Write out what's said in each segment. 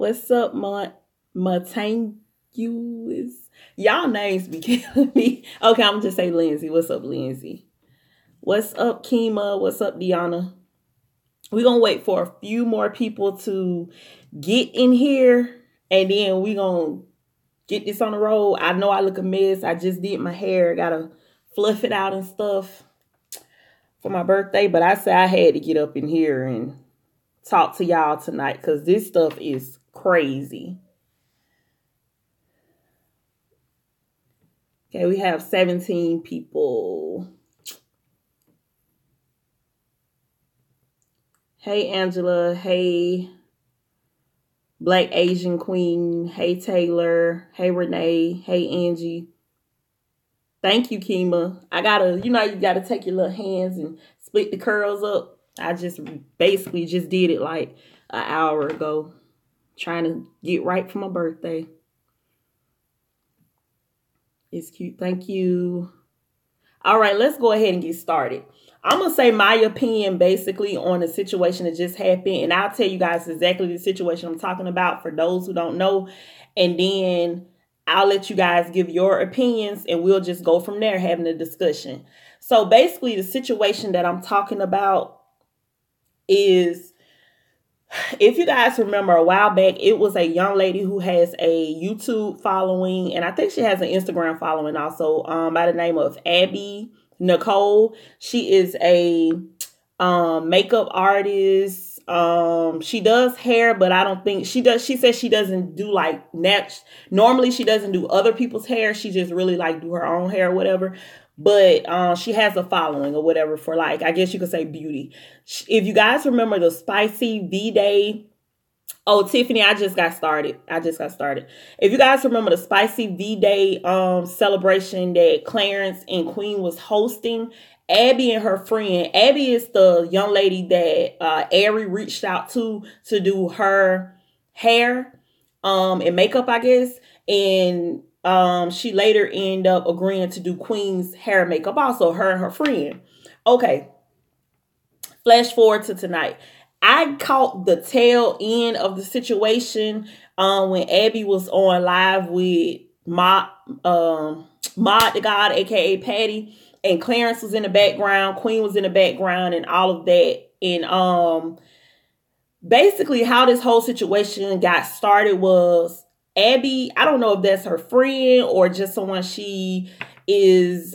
What's up, Montague? Y'all names be killing me. Okay, I'm just say Lindsay. What's up, Lindsay? What's up, Kima? What's up, Deanna? We're gonna wait for a few more people to get in here, and then we gonna get this on the road. I know I look a mess. I just did my hair. Gotta fluff it out and stuff for my birthday, but I said I had to get up in here and talk to y'all tonight because this stuff is crazy. Okay, we have 17 people. Hey, Angela. Hey, Black Asian Queen. Hey, Taylor. Hey, Renee. Hey, Angie. Thank you, Kima. I gotta, you gotta take your little hands and split the curls up. I just basically just did it like an hour ago, trying to get right for my birthday. It's cute. Thank you. All right, let's go ahead and get started. I'm going to say my opinion basically on the situation that just happened. And I'll tell you guys exactly the situation I'm talking about for those who don't know. And then I'll let you guys give your opinions and we'll just go from there having a discussion. So basically the situation that I'm talking about is, if you guys remember a while back, it was a young lady who has a YouTube following, and I think she has an Instagram following also, by the name of Abby Nicole. She is a makeup artist. She does hair, but I don't think she does. She says she doesn't do like normally she doesn't do other people's hair. She just really like do her own hair or whatever. But she has a following or whatever for, like, I guess you could say beauty. If you guys remember the Spicy V-Day. Oh, Tiffany, I just got started. If you guys remember the Spicy V-Day celebration that Clarence and Queen was hosting, Abby and her friend, Abby is the young lady that Ari reached out to do her hair and makeup, I guess. And she later ended up agreeing to do Queen's hair and makeup also, her and her friend. Okay. Flash forward to tonight. I caught the tail end of the situation when Abby was on live with Mod the God, aka Patty, and Clarence was in the background, Queen was in the background, and all of that. And basically how this whole situation got started was Abby, I don't know if that's her friend or just someone she is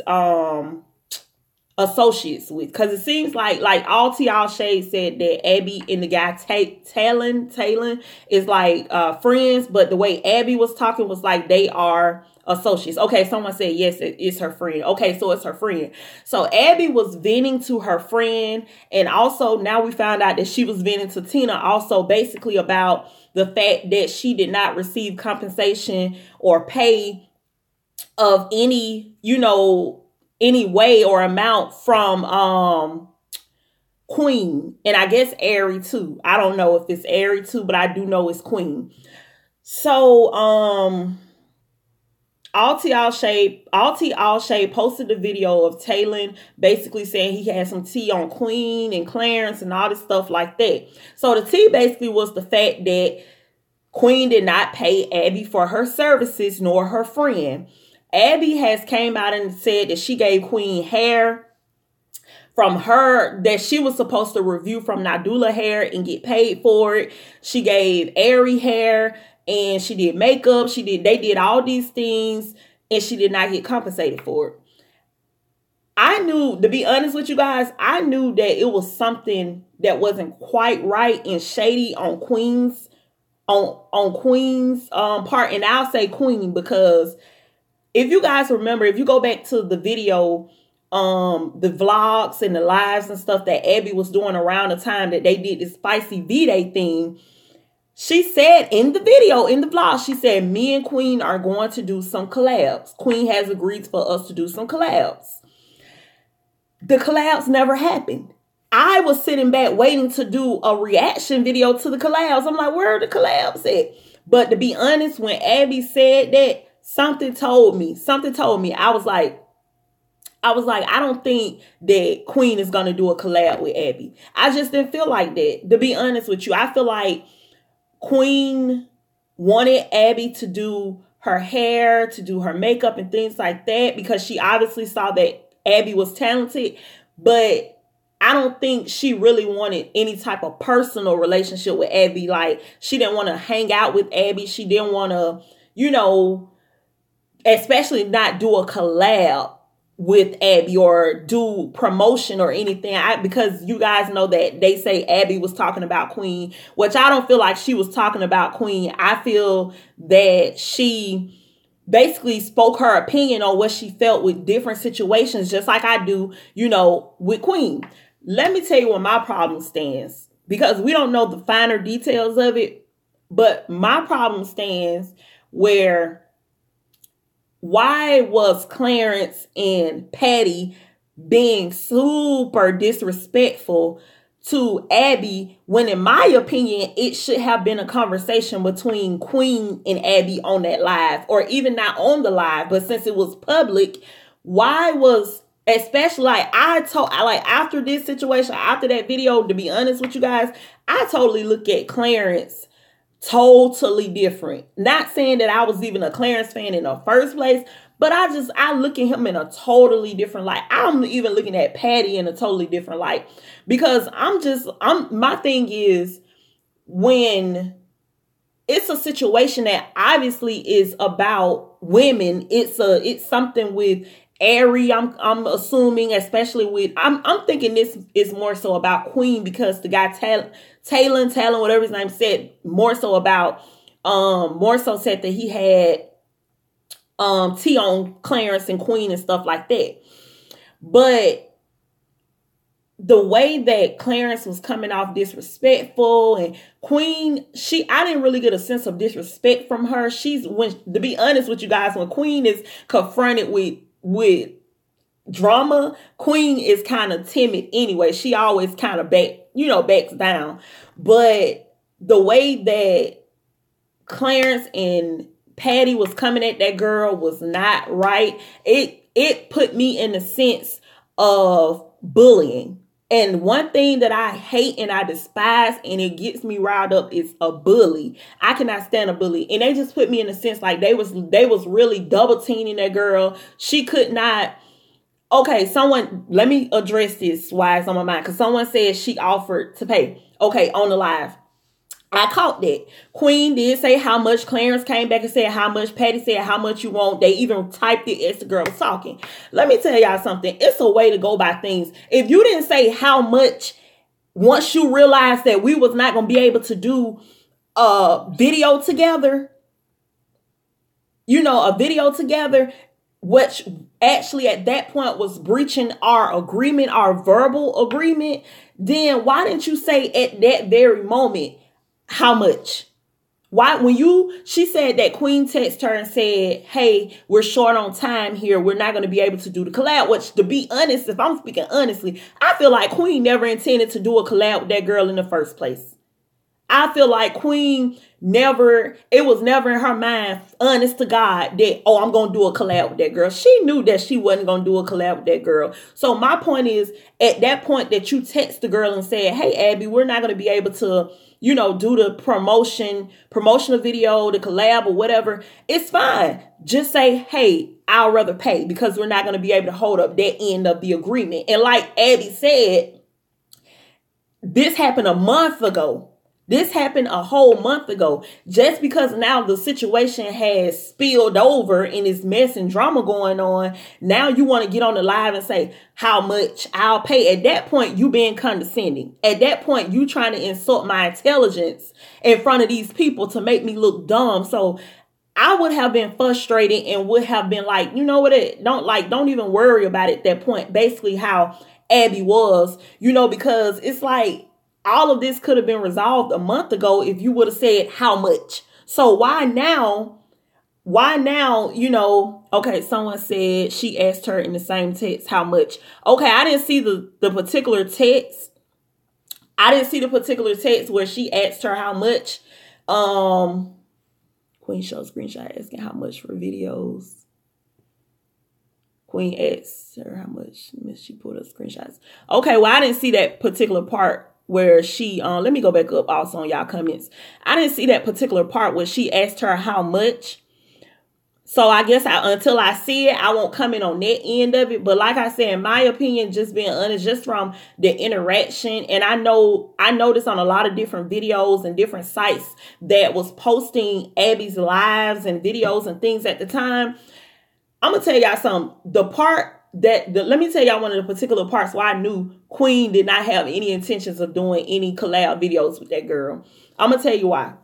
associates with, because it seems like all All Shade said that Abby and the guy Talon is like friends, but the way Abby was talking was like they are associates. Okay, someone said yes, it's her friend. Okay, so it's her friend. So Abby was venting to her friend, and also now we found out that she was venting to Tina also, basically about the fact that she did not receive compensation or pay of any, any way or amount from Queen. And I guess Ari too. I don't know if it's Ari too, but I do know it's Queen. So All Shade posted the video of Talon basically saying he had some tea on Queen and Clarence and all this stuff like that. So the tea basically was the fact that Queen did not pay Abby for her services nor her friend. Abby has came out and said that she gave Queen hair from her that she was supposed to review from Nadula Hair and get paid for it. She gave Ari hair and she did makeup. They did all these things and she did not get compensated for it. I knew, to be honest with you guys, I knew that it was something that wasn't quite right and shady on Queen's part. And I'll say Queen because if you guys remember, if you go back to the video, the vlogs and the lives and stuff that Abby was doing around the time that they did this Spicy V-Day thing, she said in the video, in the vlog, she said, me and Queen are going to do some collabs. Queen has agreed for us to do some collabs. The collabs never happened. I was sitting back waiting to do a reaction video to the collabs. I'm like, where are the collabs at? But to be honest, when Abby said that, something told me. I was like, I don't think that Queen is going to do a collab with Abby. I just didn't feel like that. To be honest with you, I feel like Queen wanted Abby to do her hair, to do her makeup and things like that, because she obviously saw that Abby was talented. But I don't think she really wanted any type of personal relationship with Abby. Like, she didn't want to hang out with Abby. She didn't want to, especially not do a collab with Abby or do promotion or anything. Because you guys know that they say Abby was talking about Queen, which I don't feel like she was talking about Queen. I feel that she basically spoke her opinion on what she felt with different situations, just like I do, with Queen. Let me tell you where my problem stands, because we don't know the finer details of it, but my problem stands where, why was Clarence and Patty being super disrespectful to Abby when, in my opinion, it should have been a conversation between Queen and Abby on that live, or even not on the live, but since it was public, why was, especially after this situation, after that video, to be honest with you guys, I totally look at Clarence totally different. Not saying that I was even a Clarence fan in the first place, but I look at him in a totally different light. I'm even looking at Patty in a totally different light, because my thing is, when it's a situation that obviously is about women, it's something with Ari, I'm assuming, especially with, I'm thinking this is more so about Queen, because the guy Talon, whatever his name said, more so said that he had tea on Clarence and Queen and stuff like that. But the way that Clarence was coming off disrespectful, and Queen, I didn't really get a sense of disrespect from her. To be honest with you guys, when Queen is confronted with drama, Queen is kind of timid anyway. She always kind of backs down. But the way that Clarence and Patty was coming at that girl was not right. It put me in the sense of bullying. And one thing that I hate and I despise, and it gets me riled up, is a bully. I cannot stand a bully. And they just put me in a sense like they was really double teaming that girl. She could not. Okay, let me address this why it's on my mind. Because someone said she offered to pay. Okay, on the live. I caught that. Queen did say how much. Clarence came back and said how much. Patty said how much you want. They even typed it as the girl was talking. Let me tell y'all something. It's a way to go by things. If you didn't say how much, once you realized that we was not going to be able to do a video together, which actually at that point was breaching our agreement, our verbal agreement, then why didn't you say at that very moment how much? Why, she said that Queen texted her and said, hey, we're short on time here. We're not going to be able to do the collab, which, to be honest, if I'm speaking honestly, I feel like Queen never intended to do a collab with that girl in the first place. I feel like Queen it was never in her mind, honest to God, that, I'm going to do a collab with that girl. She knew that she wasn't going to do a collab with that girl. So my point is, at that point that you text the girl and said, hey, Abby, we're not going to be able to, do the promotional video, the collab or whatever, it's fine. Just say, hey, I'll rather pay, because we're not going to be able to hold up that end of the agreement. And like Abby said, this happened a month ago. This happened a whole month ago. Just because now the situation has spilled over and it's mess and drama going on, now you want to get on the live and say how much I'll pay. At that point, you being condescending. At that point, you trying to insult my intelligence in front of these people to make me look dumb. So I would have been frustrated and would have been like, you know what? Don't even worry about it at that point. Basically how Abby was, because it's like, all of this could have been resolved a month ago if you would have said how much. So why now, okay, someone said she asked her in the same text how much. Okay, I didn't see the particular text. I didn't see the particular text where she asked her how much. Queen showed screenshot asking how much for videos. Queen asked her how much. She put up screenshots. Okay, well, I didn't see that particular part where she, let me go back up also on y'all comments. I didn't see that particular part where she asked her how much. So I guess until I see it, I won't comment on that end of it. But like I said, in my opinion, just being honest, just from the interaction, and I noticed on a lot of different videos and different sites that was posting Abby's lives and videos and things at the time. I'm gonna tell y'all something. Let me tell y'all one of the particular parts where I knew Queen did not have any intentions of doing any collab videos with that girl. I'm gonna tell you why.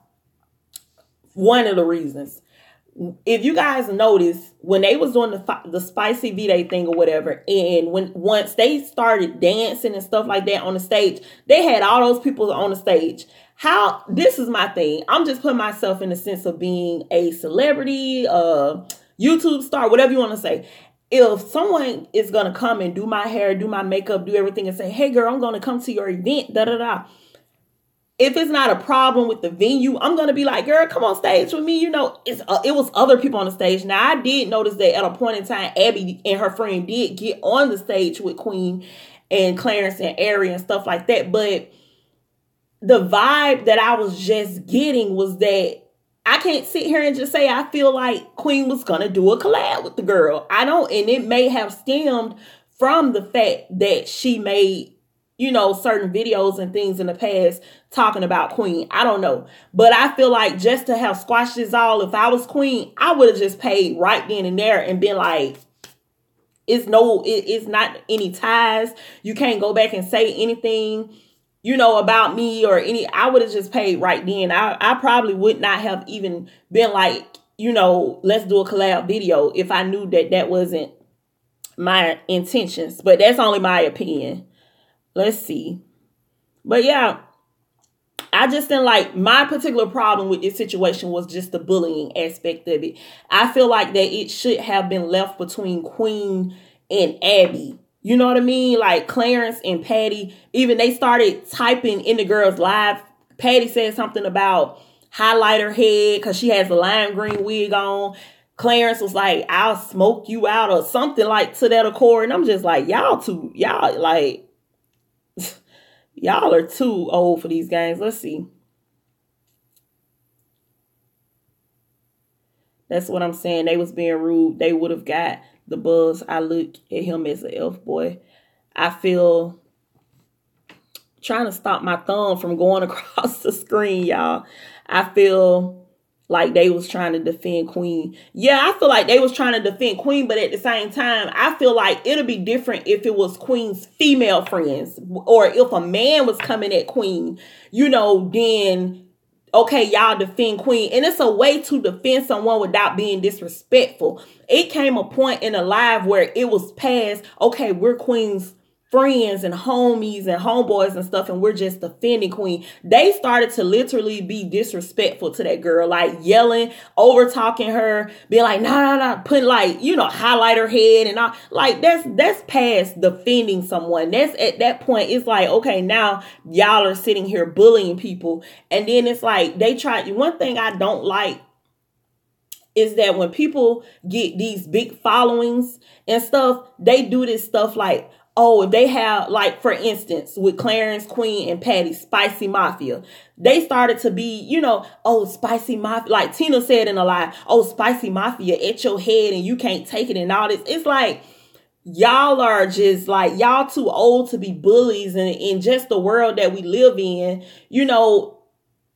One of the reasons. If you guys notice, when they was doing the spicy V-Day thing or whatever, and once they started dancing and stuff like that on the stage, they had all those people on the stage. This is my thing. I'm just putting myself in the sense of being a celebrity, YouTube star, whatever you want to say. If someone is going to come and do my hair, do my makeup, do everything and say, hey girl, I'm going to come to your event, da-da-da. If it's not a problem with the venue, I'm going to be like, girl, come on stage with me. You know, it was other people on the stage. Now, I did notice that at a point in time, Abby and her friend did get on the stage with Queen and Clarence and Ari and stuff like that. But the vibe that I was just getting was that I can't sit here and just say I feel like Queen was going to do a collab with the girl. I don't. And it may have stemmed from the fact that she made, you know, certain videos and things in the past talking about Queen. I don't know. But I feel like just to have squashed this all, if I was Queen, I would have just paid right then and there and been like, it's not any ties. You can't go back and say anything, you know, about me or I would have just paid right then. I probably would not have even been like, you know, let's do a collab video if I knew that that wasn't my intentions. But that's only my opinion. Let's see. But yeah, I just didn't like, my particular problem with this situation was just the bullying aspect of it. I feel like that it should have been left between Queen and Abby. You know what I mean? Like Clarence and Patty, even they started typing in the girl's live. Patty said something about highlight her head because she has a lime green wig on. Clarence was like, I'll smoke you out or something like to that accord. And I'm just like, y'all are too old for these games. Let's see. That's what I'm saying. They was being rude. They would have got the buzz. I look at him as an elf boy. I feel trying to stop my thumb from going across the screen, y'all. I feel like they was trying to defend Queen. Yeah, I feel like they was trying to defend Queen, but at the same time, I feel like it'll be different if it was Queen's female friends or if a man was coming at Queen, you know, then okay, y'all defend Queen. And it's a way to defend someone without being disrespectful. It came a point in a live where it was past, okay, we're Queen's friends and homies and homeboys and stuff, and we're just defending Queen. They started to literally be disrespectful to that girl, like yelling, over talking her, being like, no, putting like, you know, highlight her head and all. Like that's past defending someone. That's at that point, it's like, okay, now y'all are sitting here bullying people. And then it's like they try. One thing I don't like is that when people get these big followings and stuff, they do this stuff like, oh, if they have, like, for instance, with Clarence, Queen, and Patty, Spicy Mafia, they started to be, you know, oh, Spicy Mafia, like Tina said in a live, oh, Spicy Mafia at your head and you can't take it and all this. It's like, y'all are just like, y'all too old to be bullies, and in just the world that we live in, you know,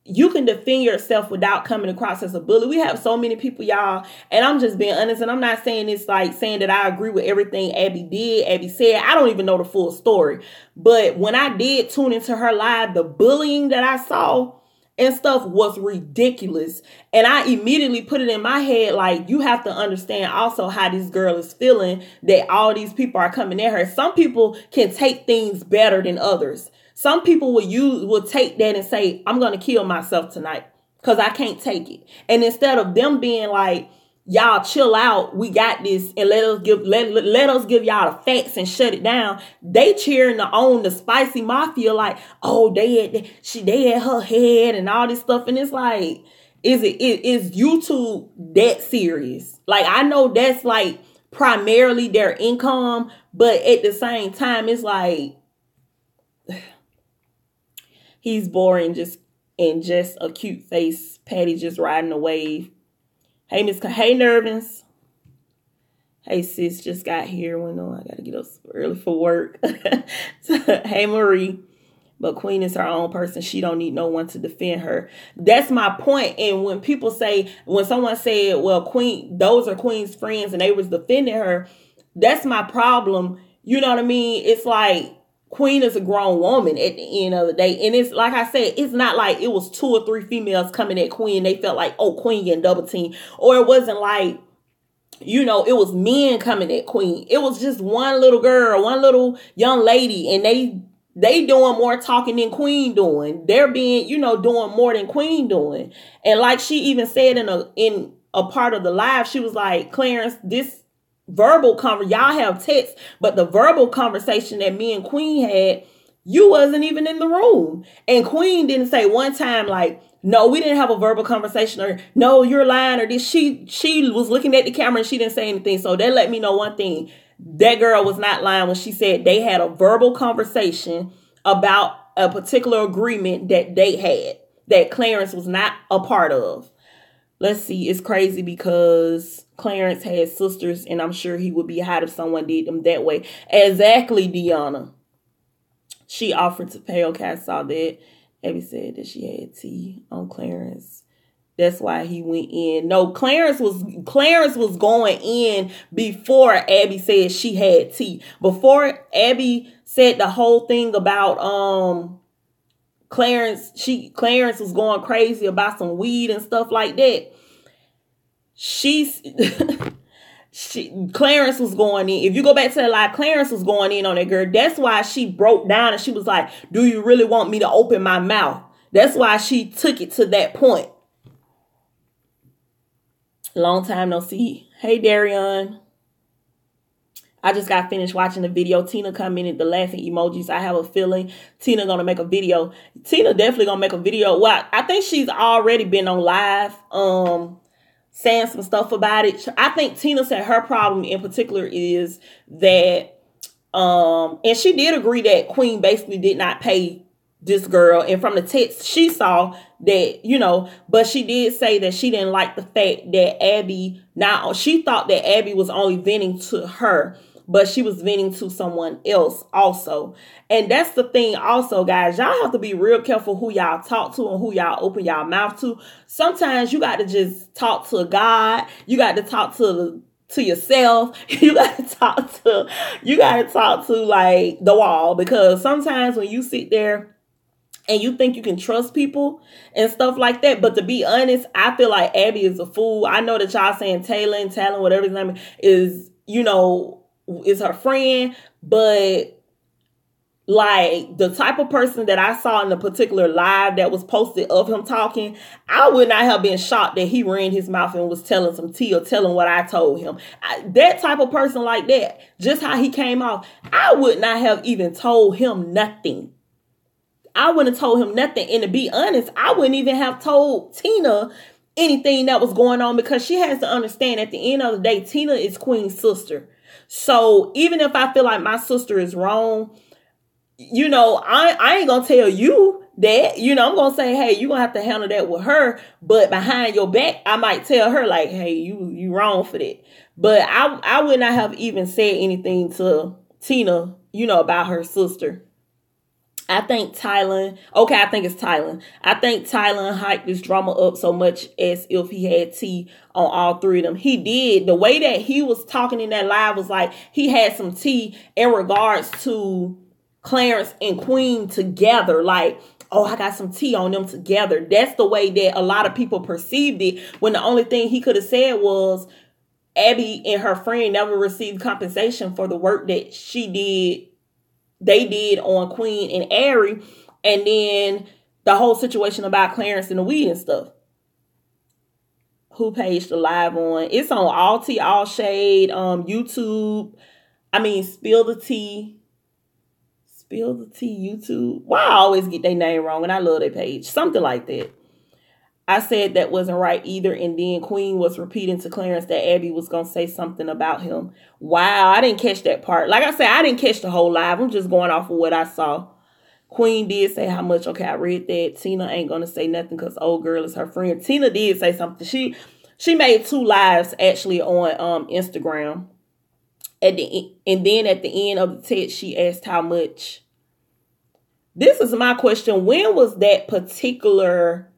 you can defend yourself without coming across as a bully. We have so many people, y'all, and I'm just being honest, and I'm not saying this like saying that I agree with everything Abby did, Abby said. I don't even know the full story. But when I did tune into her live, the bullying that I saw and stuff was ridiculous. And I immediately put it in my head, like, you have to understand also how this girl is feeling, that all these people are coming at her. Some people can take things better than others. Some people will take that and say, I'm going to kill myself tonight because I can't take it. And instead of them being like, y'all chill out, we got this, and let us give y'all the facts and shut it down, they cheering on the Spicy Mafia like, oh, they had her head and all this stuff. And it's like, is YouTube that serious? Like, I know that's like primarily their income, but at the same time, it's like, He's boring, just a cute face. Patty just riding a wave. Hey, Hey, Nervins. Hey, sis, just got here. Well, no, I got to get up early for work. Hey, Marie. But Queen is her own person. She don't need no one to defend her. That's my point. And when people say, when someone said, well, Queen, those are Queen's friends and they was defending her, that's my problem. You know what I mean? It's like Queen is a grown woman at the end of the day. And it's like I said, it's not like it was 2 or 3 females coming at Queen. They felt like, oh, Queen getting double teamed. Or it wasn't like, you know, it was men coming at Queen. It was just one little girl, one little young lady. And they doing more talking than Queen doing. They're being, you know, doing more than Queen doing. And like she even said in a part of the live, she was like, Clarence, this verbal y'all have text, but the verbal conversation that me and Queen had, you wasn't even in the room. And Queen didn't say one time like, no, we didn't have a verbal conversation, or no, you're lying, or this. She was looking at the camera and she didn't say anything. So that let me know one thing. That girl was not lying when she said they had a verbal conversation about a particular agreement that they had that Clarence was not a part of. Let's see. It's crazy because Clarence has sisters and I'm sure he would be hot if someone did them that way. Exactly, Deanna. She offered to pay. Okay, I saw that. Abby said that she had tea on Clarence. That's why he went in. No, Clarence was going in before Abby said she had tea. Before Abby said the whole thing about Clarence was going crazy about some weed and stuff like that. Clarence was going in. If you go back to the live, Clarence was going in on that girl. That's why she broke down and she was like, do you really want me to open my mouth? That's why she took it to that point. Long time no see. Hey, Darian. I just got finished watching the video. Tina commented the laughing emojis. I have a feeling Tina gonna make a video. Tina definitely gonna make a video. Well, I think she's already been on live saying some stuff about it. I think Tina said her problem in particular is that and she did agree that Queen basically did not pay this girl, and from the text she saw that, you know, but she did say that she didn't like the fact that she thought that Abby was only venting to her, but she was venting to someone else also. And that's the thing also, guys. Y'all have to be real careful who y'all talk to and who y'all open y'all mouth to. Sometimes you got to just talk to God. You got to talk to yourself. You got to talk to like the wall, because sometimes when you sit there and you think you can trust people and stuff like that. But to be honest, I feel like Abby is a fool. I know that y'all saying Talon, whatever his name is, you know, is her friend. But like the type of person that I saw in the particular live that was posted of him talking, I would not have been shocked that he ran his mouth and was telling some tea or telling what I told him. That type of person like that, just how he came off, I would not have even told him nothing. I wouldn't have told him nothing. And to be honest, I wouldn't even have told Tina anything that was going on, because she has to understand at the end of the day, Tina is Queen's sister. So even if I feel like my sister is wrong, you know, I ain't going to tell you that. You know, I'm going to say, hey, you're going to have to handle that with her. But behind your back, I might tell her like, hey, you wrong for that. But I would not have even said anything to Tina, you know, about her sister. I think Tylen hyped this drama up so much as if he had tea on all three of them. He did. The way that he was talking in that live was like he had some tea in regards to Clarence and Queen together. Like, oh, I got some tea on them together. That's the way that a lot of people perceived it, when the only thing he could have said was Abby and her friend never received compensation for the work that they did on Queen and Ari, and then the whole situation about Clarence and the weed and stuff. Who page the live on? It's on All Tea, All Shade, YouTube. I mean, Spill the Tea, YouTube. Why I always get their name wrong, and I love their page. Something like that. I said that wasn't right either, and then Queen was repeating to Clarence that Abby was going to say something about him. Wow, I didn't catch that part. Like I said, I didn't catch the whole live. I'm just going off of what I saw. Queen did say how much. Okay, I read that. Tina ain't gonna say nothing because old girl is her friend. Tina did say something. She made 2 lives actually on Instagram. And then at the end of the text, she asked how much. This is my question. When was that particular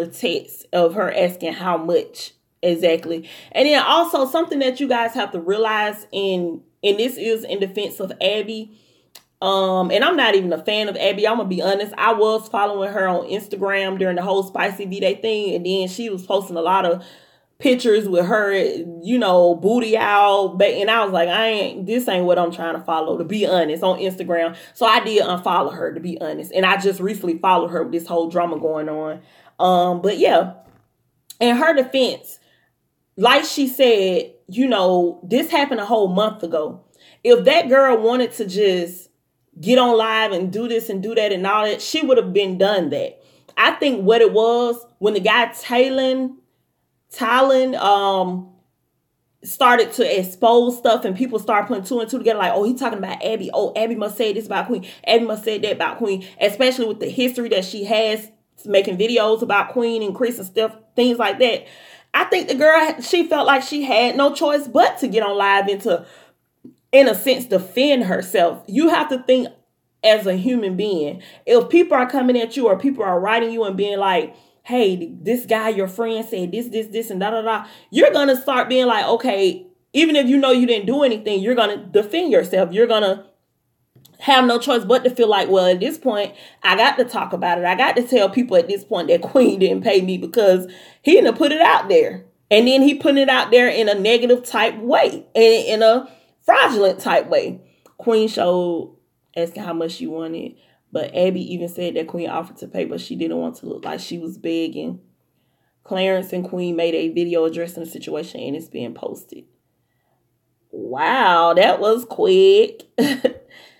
text of her asking how much exactly? And then also something that you guys have to realize, and this is in defense of Abby. And I'm not even a fan of Abby. I'm gonna be honest. I was following her on Instagram during the whole Spicy V-Day thing, and then she was posting a lot of pictures with her, you know, booty out, and I was like, this ain't what I'm trying to follow, to be honest, on Instagram. So I did unfollow her, to be honest, and I just recently followed her with this whole drama going on. But yeah, in her defense, like she said, you know, this happened a whole month ago. If that girl wanted to just get on live and do this and do that and all that, she would have been done that. I think what it was, when the guy Talon started to expose stuff and people started putting 2 and 2 together, like, oh, he talking about Abby. Oh, Abby must say this about Queen. Abby must say that about Queen, especially with the history that she has making videos about Queen and Chris and stuff, things like that. I think the girl, she felt like she had no choice but to get on live and to, in a sense, defend herself. You have to think as a human being. If people are coming at you or people are writing you and being like, hey, this guy, your friend said this, and da. You're going to start being like, okay, even if you know you didn't do anything, you're going to defend yourself. You're going to have no choice but to feel like, well, at this point, I got to talk about it. I got to tell people at this point that Queen didn't pay me because he didn't put it out there. And then he put it out there in a negative type way, in a fraudulent type way. Queen showed asking how much she wanted. But Abby even said that Queen offered to pay, but she didn't want to look like she was begging. Clarence and Queen made a video addressing the situation, and it's being posted. Wow, that was quick.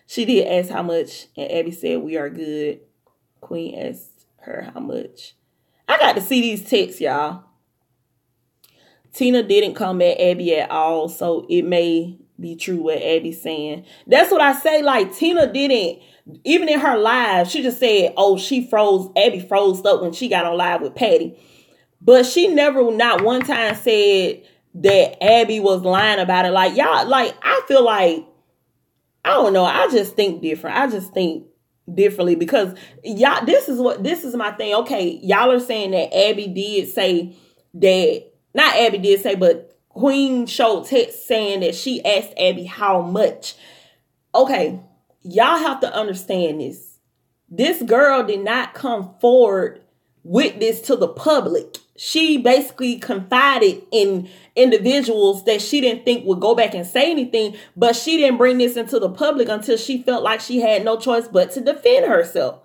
She did ask how much, and Abby said, we are good. Queen asked her how much. I got to see these texts, y'all. Tina didn't come at Abby at all, so it may be true what Abby's saying. That's what I say. Like, Tina didn't, even in her live, she just said, oh, Abby froze up when she got on live with Patty. But she never, not one time said that Abby was lying about it. Like, y'all, like, I feel like, I don't know, I just think different. I just think differently because y'all, this is my thing. Okay, y'all are saying that Abby did say that, not Abby did say, but Queen showed text saying that she asked Abby how much. Okay, y'all have to understand this. This girl did not come forward with this to the public. She basically confided in individuals that she didn't think would go back and say anything, but she didn't bring this into the public until she felt like she had no choice but to defend herself.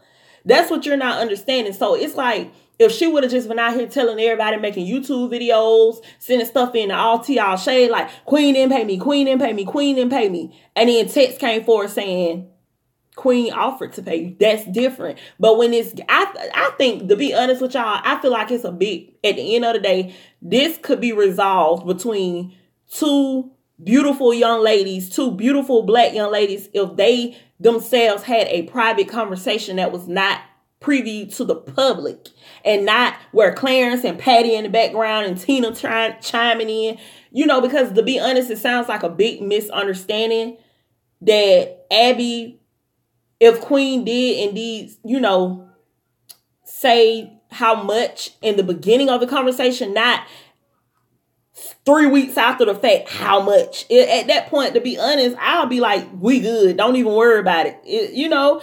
That's what you're not understanding. So it's like, if she would have just been out here telling everybody, making YouTube videos, sending stuff in all tea, all shade, like, Queen didn't pay me, Queen didn't pay me, Queen didn't pay me. And then text came forward saying, Queen offered to pay you. That's different. But when it's, I think, to be honest with y'all, I feel like it's a big, at the end of the day, this could be resolved between 2 beautiful young ladies, 2 beautiful black young ladies, if they themselves had a private conversation that was not privy to the public, and not where Clarence and Patty in the background and Tina chiming in, you know, because to be honest, it sounds like a big misunderstanding that Abby, if Queen did indeed, you know, say how much in the beginning of the conversation, not 3 weeks after the fact, how much. At that point, to be honest, I'll be like, we good. Don't even worry about it. You know,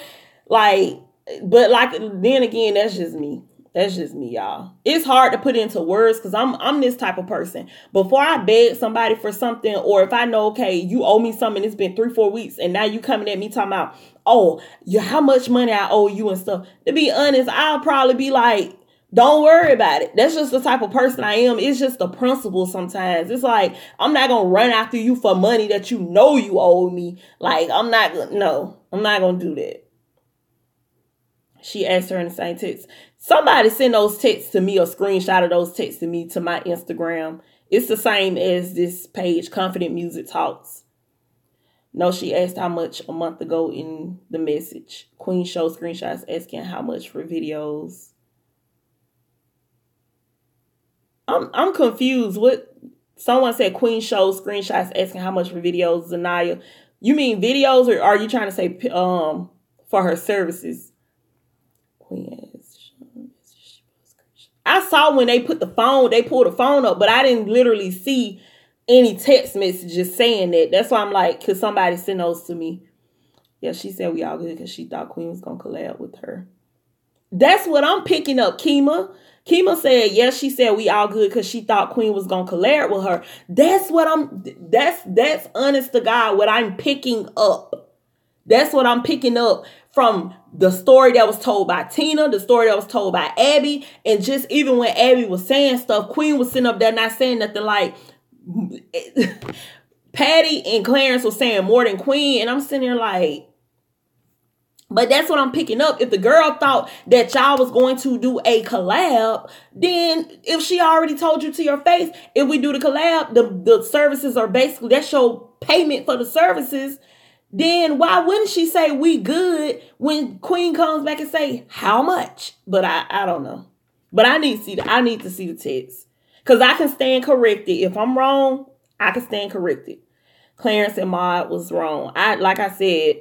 like, but like, then again, that's just me. That's just me, y'all. It's hard to put into words because I'm this type of person. Before I beg somebody for something, or if I know, okay, you owe me something, it's been 3-4 weeks, and now you coming at me talking about, oh, how much money I owe you and stuff. To be honest, I'll probably be like, don't worry about it. That's just the type of person I am. It's just the principle sometimes. It's like, I'm not going to run after you for money that you know you owe me. Like, I'm not going to do that. She asked her in the same text. Somebody send those texts to me or screenshot of those texts to me to my Instagram. It's the same as this page, Confident Music Talks. No, she asked how much a month ago in the message. Queen showed screenshots asking how much for videos. I'm confused. What someone said Queen showed screenshots asking how much for videos, Zanaya. You mean videos, or are you trying to say for her services? Queen asked. I saw when they pulled the phone up, but I didn't literally see any text messages saying that. That's why I'm like, could somebody send those to me? Yeah, she said we all good because she thought Queen was gonna collab with her. That's what I'm picking up, Kima. Kima said, yes, she said we all good because she thought Queen was gonna collab with her. That's honest to God what I'm picking up. That's what I'm picking up from the story that was told by Tina, the story that was told by Abby, and just even when Abby was saying stuff, Queen was sitting up there not saying nothing. Like Patty and Clarence was saying more than Queen, and I'm sitting there like, but that's what I'm picking up. If the girl thought that y'all was going to do a collab, then if she already told you to your face, if we do the collab, the services are basically, that's your payment for the services, then why wouldn't she say we good when Queen comes back and say how much? But I don't know. But I need to see the text. Because I can stand corrected. If I'm wrong, I can stand corrected. Clarence and Maud was wrong. Like I said,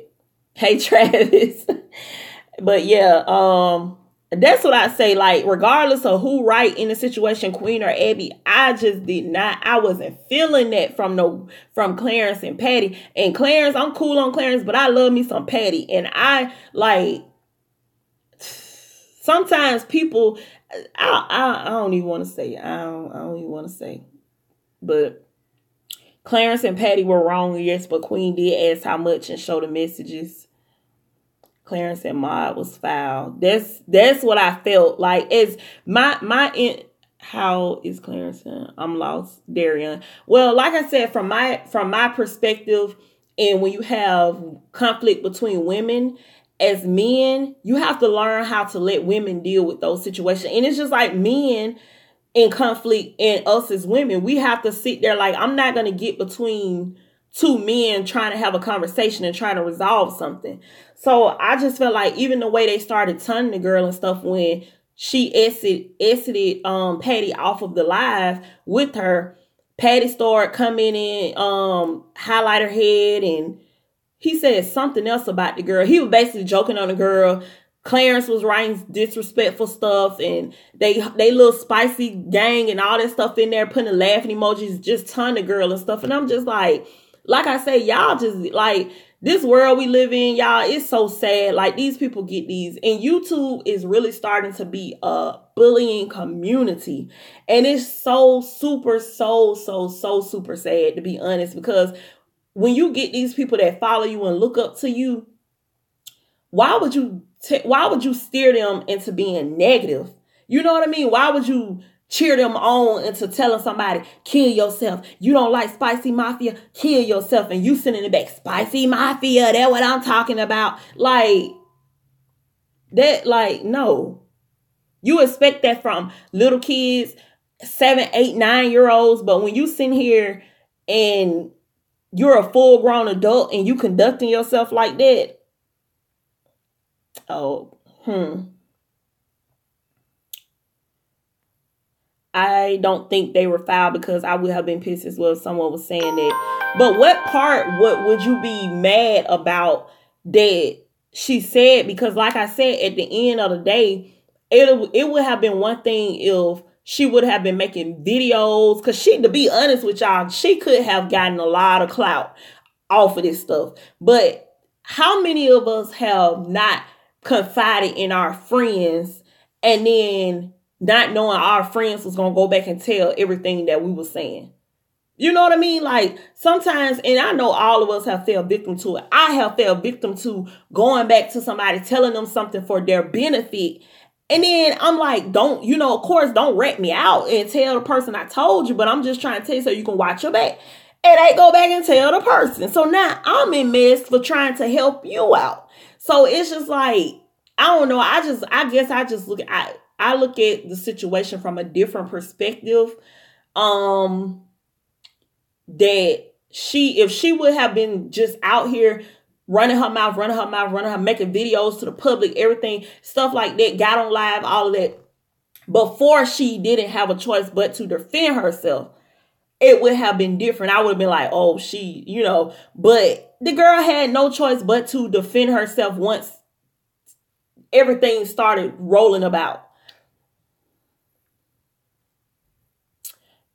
hey Travis. But yeah, that's what I say. Like, regardless of who right in the situation, Queen or Abby, I wasn't feeling that from Clarence and Patty. And Clarence, I'm cool on Clarence, but I love me some Patty. And I like, sometimes people, I don't even want to say. I don't even want to say. But Clarence and Patty were wrong, yes, but Queen did ask how much and show the messages. Clarence and Maud was foul. That's what I felt like. As how is Clarence? I'm lost, Darian. Well, like I said, from my perspective, and when you have conflict between women, as men, you have to learn how to let women deal with those situations. And it's just like men in conflict and us as women, we have to sit there like, I'm not going to get between two men trying to have a conversation and trying to resolve something. So I just felt like even the way they started turning the girl and stuff when she exited Patty off of the live with her, Patty started coming in, highlight her head, and he said something else about the girl. He was basically joking on the girl. Clarence was writing disrespectful stuff, and they little spicy gang and all that stuff in there, putting the laughing emojis, just ton the girl and stuff. And I'm just like I say, y'all just like, this world we live in, y'all, it's so sad. Like, these people get these, and YouTube is really starting to be a bullying community. And it's so super sad, to be honest, because when you get these people that follow you and look up to you, why would you steer them into being negative? You know what I mean? Why would you cheer them on into telling somebody, kill yourself? You don't like Spicy Mafia? Kill yourself. And you sitting in the back, Spicy Mafia, that's what I'm talking about. Like, that, like, no. You expect that from little kids, 7, 8, 9-year-olds. But when you sit here and you're a full-grown adult and you conducting yourself like that, I don't think they were foul, because I would have been pissed as well if someone was saying that. But what part would you be mad about that she said? Because like I said, at the end of the day, it would have been one thing if she would have been making videos. Because to be honest with y'all, she could have gotten a lot of clout off of this stuff. But how many of us have not confided in our friends and then not knowing our friends was going to go back and tell everything that we were saying? You know what I mean? Like, sometimes, and I know all of us have fell victim to it. I have fell victim to going back to somebody, telling them something for their benefit. And then I'm like, of course, don't rat me out and tell the person I told you, but I'm just trying to tell you so you can watch your back. And they go back and tell the person. So now I'm in mess for trying to help you out. So it's just like, I don't know. I guess I just look at the situation from a different perspective. That if she would have been just out here running her mouth, making videos to the public, everything, stuff like that, got on live, all of that, before she didn't have a choice but to defend herself, it would have been different. I would have been like, oh, but the girl had no choice but to defend herself once everything started rolling about.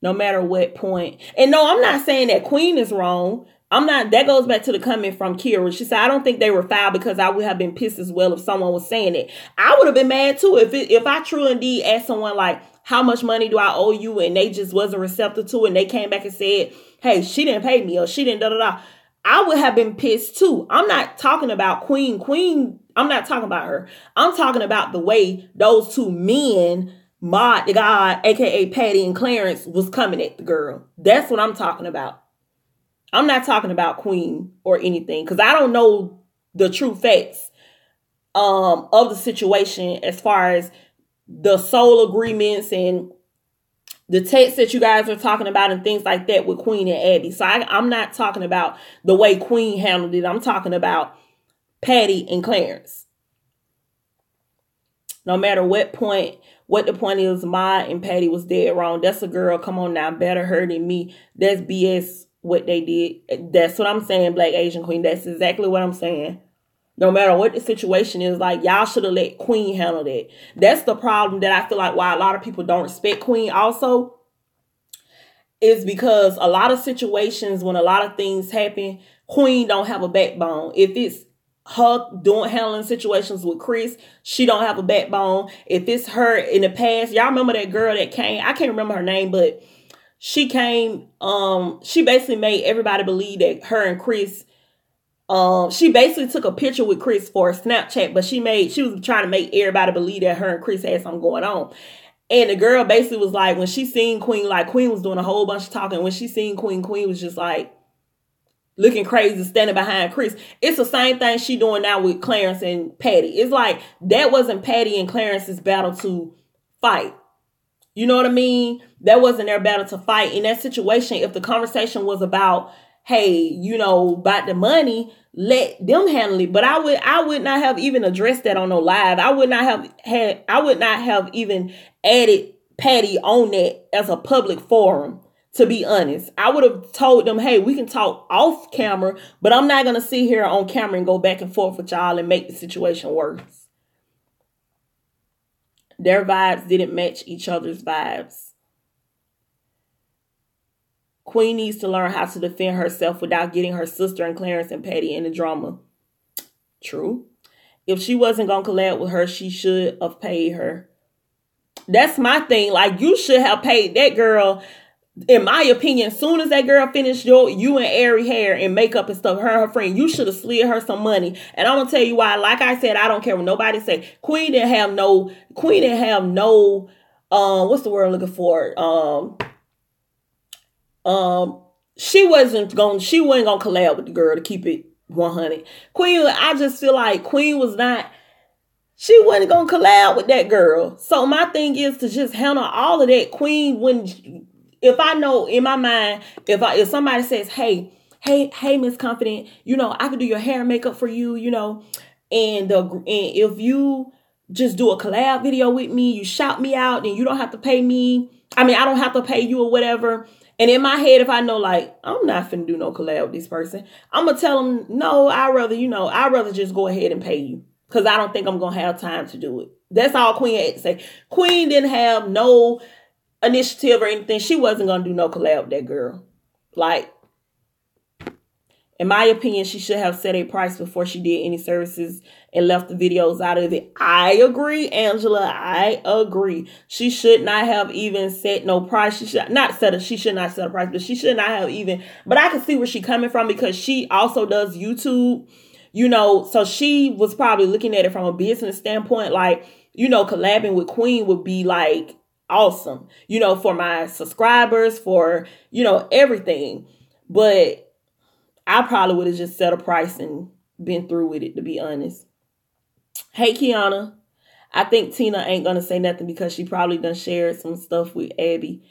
No matter what point. And no, I'm not saying that Queen is wrong. That goes back to the comment from Kira. She said, I don't think they were foul because I would have been pissed as well if someone was saying it. I would have been mad too if I truly indeed asked someone like, how much money do I owe you? And they just wasn't receptive to it. And they came back and said, hey, she didn't pay me or she didn't da-da-da. I would have been pissed too. I'm not talking about Queen. I'm not talking about her. I'm talking about the way those two men, Mod the God, aka Patty and Clarence, was coming at the girl. That's what I'm talking about. I'm not talking about Queen or anything because I don't know the true facts of the situation as far as the soul agreements and the text that you guys are talking about and things like that with Queen and Abby. So I'm not talking about the way Queen handled it. I'm talking about Patty and Clarence. No matter what the point is, Ma and Patty was dead wrong. That's a girl. Come on now. Better her than me. That's BS what they did. That's what I'm saying, Black Asian Queen. That's exactly what I'm saying. No matter what the situation is, like, y'all should have let Queen handle that. That's the problem that I feel like why a lot of people don't respect Queen also. Is because a lot of situations, when a lot of things happen, Queen don't have a backbone. If it's her handling situations with Chris, she don't have a backbone. If it's her in the past, y'all remember that girl that came, I can't remember her name, but she came, she basically made everybody believe that her and Chris, she basically took a picture with Chris for a Snapchat, but she was trying to make everybody believe that her and Chris had something going on. And the girl basically was like, when she seen Queen, like Queen was doing a whole bunch of talking. When she seen Queen was just like looking crazy, standing behind Chris. It's the same thing she doing now with Clarence and Patty. It's like that wasn't Patty and Clarence's battle to fight. You know what I mean? That wasn't their battle to fight. In that situation, if the conversation was about, hey, about the money, let them handle it. But I would not have even addressed that on no live. I would not have even added Patty on that as a public forum, to be honest. I would have told them, hey, we can talk off camera, but I'm not going to sit here on camera and go back and forth with y'all and make the situation worse. Their vibes didn't match each other's vibes. Queen needs to learn how to defend herself without getting her sister and Clarence and Patty in the drama. True. If she wasn't going to collab with her, she should have paid her. That's my thing. Like, you should have paid that girl, in my opinion. As soon as that girl finished you and Ari hair and makeup and stuff, her and her friend, you should have slid her some money. And I'm going to tell you why. Like I said, I don't care what nobody say. Queen didn't have no, what's the word I'm looking for? She wasn't gonna collab with the girl, to keep it 100. Queen, I just feel like Queen she wasn't gonna collab with that girl. So my thing is to just handle all of that. Queen wouldn't, if I know in my mind, if somebody says, hey, Miss Confident, I could do your hair and makeup for you, and if you just do a collab video with me, you shout me out, and you don't have to pay me. I mean, I don't have to pay you or whatever. And in my head, if I know, like, I'm not finna do no collab with this person, I'm going to tell them, no, I'd rather just go ahead and pay you. Because I don't think I'm going to have time to do it. That's all Queen had to say. Queen didn't have no initiative or anything. She wasn't going to do no collab with that girl. Like, in my opinion, she should have set a price before she did any services and left the videos out of it. I agree, Angela. I agree. She should not have even set no price. She should not set a price, but she should not have even. But I can see where she's coming from because she also does YouTube, so she was probably looking at it from a business standpoint. Like, collabing with Queen would be like awesome, for my subscribers, for, everything. But I probably would have just set a price and been through with it, to be honest. Hey, Kiana. I think Tina ain't going to say nothing because she probably done shared some stuff with Abby.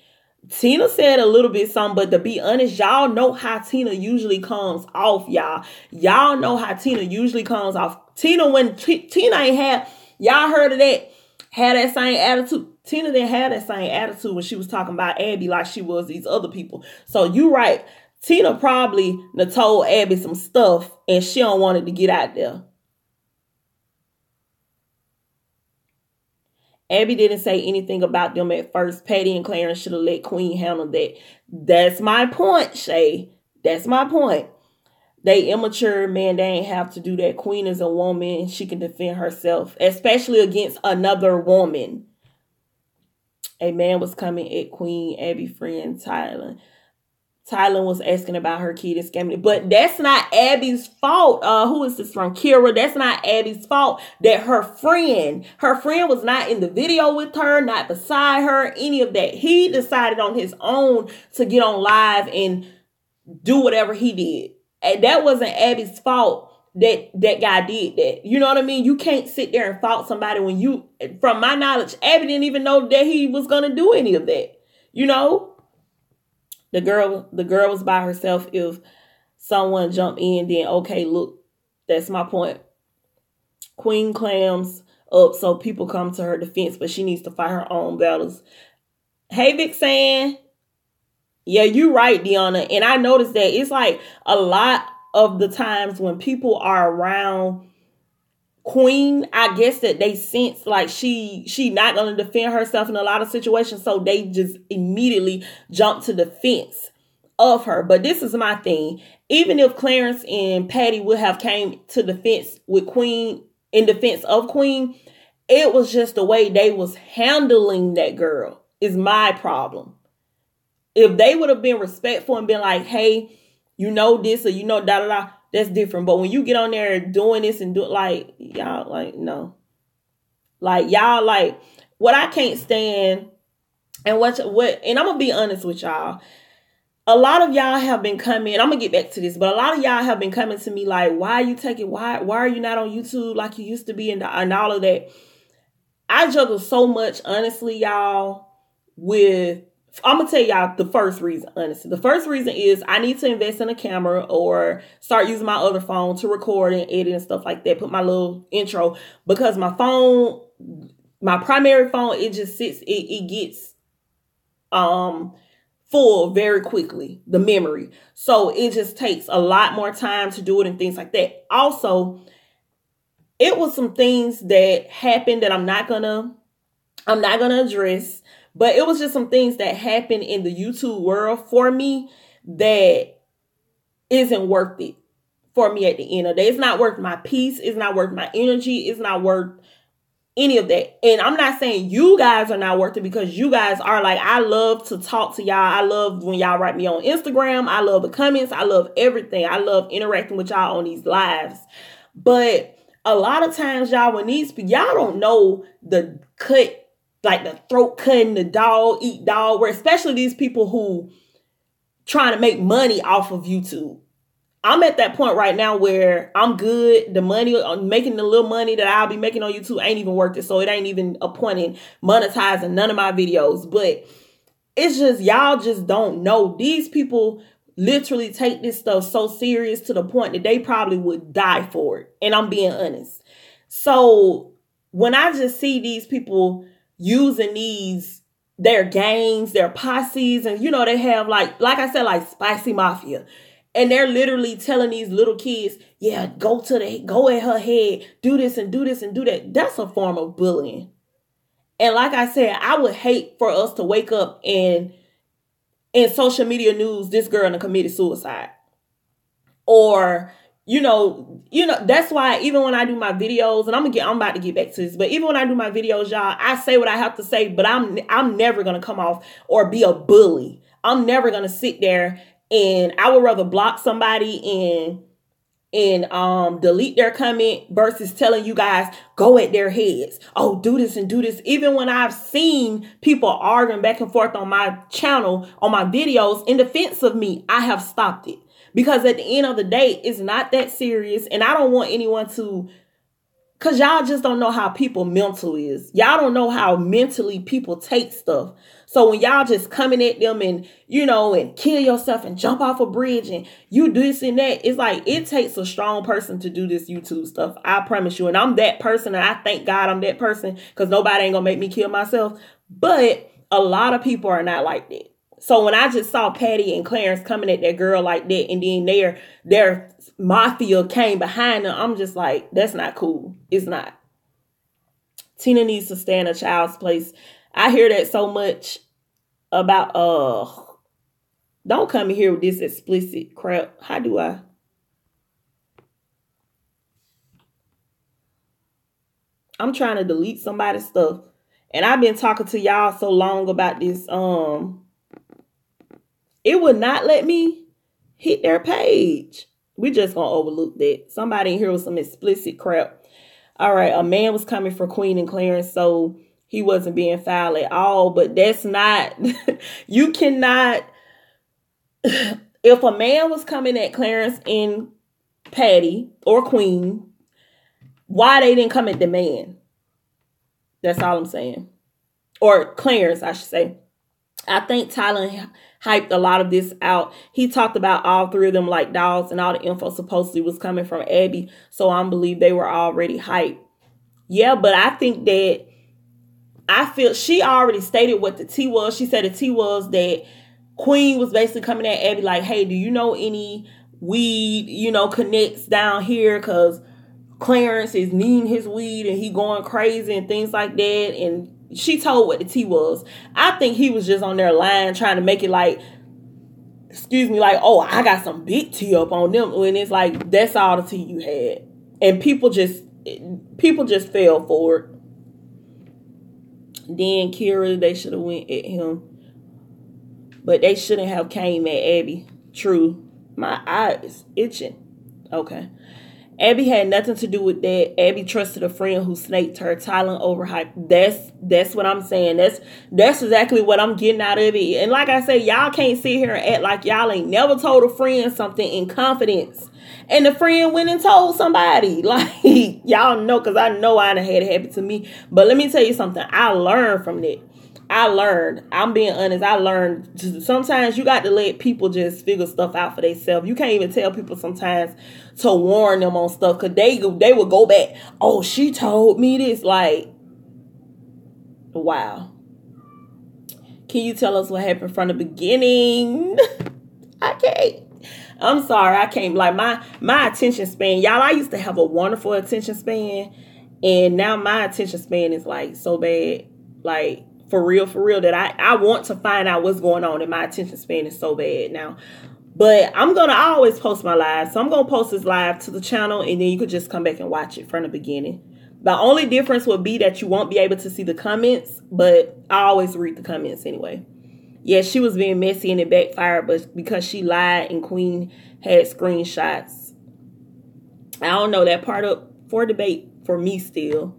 Tina said a little bit something, but to be honest, y'all know how Tina usually comes off, y'all. Y'all know how Tina usually comes off. Tina, when Tina ain't had, y'all heard of that, had that same attitude. Tina didn't have that same attitude when she was talking about Abby like she was these other people. So you right. Tina probably told Abby some stuff and she don't want it to get out there. Abby didn't say anything about them at first. Patty and Clarence should have let Queen handle that. That's my point, Shay. That's my point. They immature, man. They ain't have to do that. Queen is a woman. She can defend herself, especially against another woman. A man was coming at Queen Abby friend Tyler. Tyler was asking about her kid scamming, but that's not Abby's fault. Who is this from? Kira. That's not Abby's fault that her friend was not in the video with her, not beside her, any of that. He decided on his own to get on live and do whatever he did. And that wasn't Abby's fault that guy did that. You know what I mean? You can't sit there and fault somebody when you, from my knowledge, Abby didn't even know that he was going to do any of that. You know? The girl was by herself. If someone jumped in, then okay, look, that's my point. Queen clams up so people come to her defense, but she needs to fight her own battles. Hey, Vixen. Yeah, you're right, Deanna. And I noticed that it's like a lot of the times when people are around Queen, I guess that they sense like she not going to defend herself in a lot of situations, so they just immediately jump to defense of her. But this is my thing. Even if Clarence and Patty would have came to defense with Queen, in defense of Queen, it was just the way they was handling that girl is my problem. If they would have been respectful and been like, hey, you know this or you know da-da-da, that's different. But when you get on there doing this and do like, y'all like, no. Like, y'all like, what I can't stand and what, and I'm going to be honest with y'all. A lot of y'all have been coming, I'm going to get back to this, but a lot of y'all have been coming to me like, why are you not on YouTube like you used to be and all of that. I juggle so much, honestly, y'all, with, I'm going to tell y'all the first reason, honestly. The first reason is I need to invest in a camera or start using my other phone to record and edit and stuff like that. Put my little intro, because my phone, my primary phone, it just sits, it gets full very quickly, the memory. So it just takes a lot more time to do it and things like that. Also, it was some things that happened that I'm not gonna address. But it was just some things that happened in the YouTube world for me that isn't worth it for me at the end of the day. It's not worth my peace. It's not worth my energy. It's not worth any of that. And I'm not saying you guys are not worth it, because you guys are. Like, I love to talk to y'all. I love when y'all write me on Instagram. I love the comments. I love everything. I love interacting with y'all on these lives. But a lot of times, y'all, when y'all don't know the cut, like the throat cutting, the dog eat dog, where especially these people who trying to make money off of YouTube. I'm at that point right now where I'm good. The money, making the little money that I'll be making on YouTube ain't even worth it. So it ain't even a point in monetizing none of my videos. But it's just, y'all just don't know. These people literally take this stuff so serious to the point that they probably would die for it. And I'm being honest. So when I just see these people using their gangs, their posses, and you know, they have like I said, like Spicy Mafia. And they're literally telling these little kids, yeah, go at her head, do this and do this and do that. That's a form of bullying. And like I said, I would hate for us to wake up and in social media news, this girl done committed suicide. Or, you know, that's why even when I do my videos, and I'm about to get back to this, but even when I do my videos, y'all, I say what I have to say, but I'm never going to come off or be a bully. I'm never going to sit there, and I would rather block somebody and delete their comment versus telling you guys, go at their heads. Oh, do this and do this. Even when I've seen people arguing back and forth on my channel, on my videos in defense of me, I have stopped it. Because at the end of the day, it's not that serious. And I don't want anyone to Because y'all just don't know how people mental is. Y'all don't know how mentally people take stuff. So when y'all just coming at them and, and kill yourself and jump off a bridge and you do this and that, it's like it takes a strong person to do this YouTube stuff. I promise you. And I'm that person, and I thank God I'm that person, because nobody ain't going to make me kill myself. But a lot of people are not like that. So when I just saw Patty and Clarence coming at that girl like that, and then their mafia came behind them, I'm just like, that's not cool. It's not. Tina needs to stay in a child's place. I hear that so much about, don't come in here with this explicit crap. How do I? I'm trying to delete somebody's stuff. And I've been talking to y'all so long about this, it would not let me hit their page. We just gonna overlook that. Somebody in here with some explicit crap. All right, a man was coming for Queen and Clarence, so he wasn't being foul at all. But that's not, you cannot, if a man was coming at Clarence and Patty or Queen, why they didn't come at the man? That's all I'm saying. Or Clarence, I should say. I think Tyler hyped a lot of this out. He talked about all three of them like dogs, and all the info supposedly was coming from Abby. So I believe they were already hyped. Yeah, but I think that, I feel she already stated what the tea was. She said the tea was that Queen was basically coming at Abby like, hey, do you know any weed, connects down here? Because Clarence is needing his weed and he going crazy and things like that. And she told what the tea was. I think he was just on their line trying to make it like, oh, I got some big tea up on them. When it's like, that's all the tea you had. And people just fell for it. Then Kira, they should have went at him. But they shouldn't have came at Abby. True. My eye is itching. Okay. Abby had nothing to do with that. Abby trusted a friend who snaked her. Tylen overhyped. That's what I'm saying. That's exactly what I'm getting out of it. And like I said, y'all can't sit here and act like y'all ain't never told a friend something in confidence, and the friend went and told somebody. Like, y'all know, because I know I done had it happen to me. But let me tell you something. I learned from that. I'm being honest. I learned sometimes you got to let people just figure stuff out for themselves. You can't even tell people sometimes to warn them on stuff, because they will go back. Oh, she told me this. Like, wow. Can you tell us what happened from the beginning? I can't. I'm sorry. I can't. Like, my attention span. Y'all, I used to have a wonderful attention span. And now my attention span is like so bad. Like, for real, that I want to find out what's going on, and my attention span is so bad now. But I always post my live. So I'm going to post this live to the channel, and then you could just come back and watch it from the beginning. The only difference would be that you won't be able to see the comments, but I always read the comments anyway. Yeah, she was being messy and it backfired, but because she lied and Queen had screenshots. I don't know, that part up for debate for me still.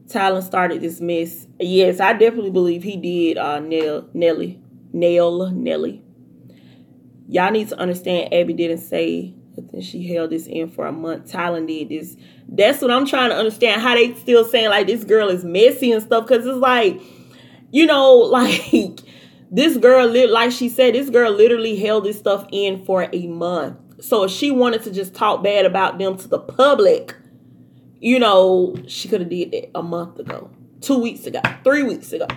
Tylen started this mess. Yes, I definitely believe he did. Nelly. Y'all need to understand, Abby didn't say that she held this in for a month. Tylen did this. That's what I'm trying to understand. How they still saying like this girl is messy and stuff. Because it's like, like this girl, like she said, this girl literally held this stuff in for a month. So if she wanted to just talk bad about them to the public, she could have did that a month ago, 2 weeks ago, 3 weeks ago.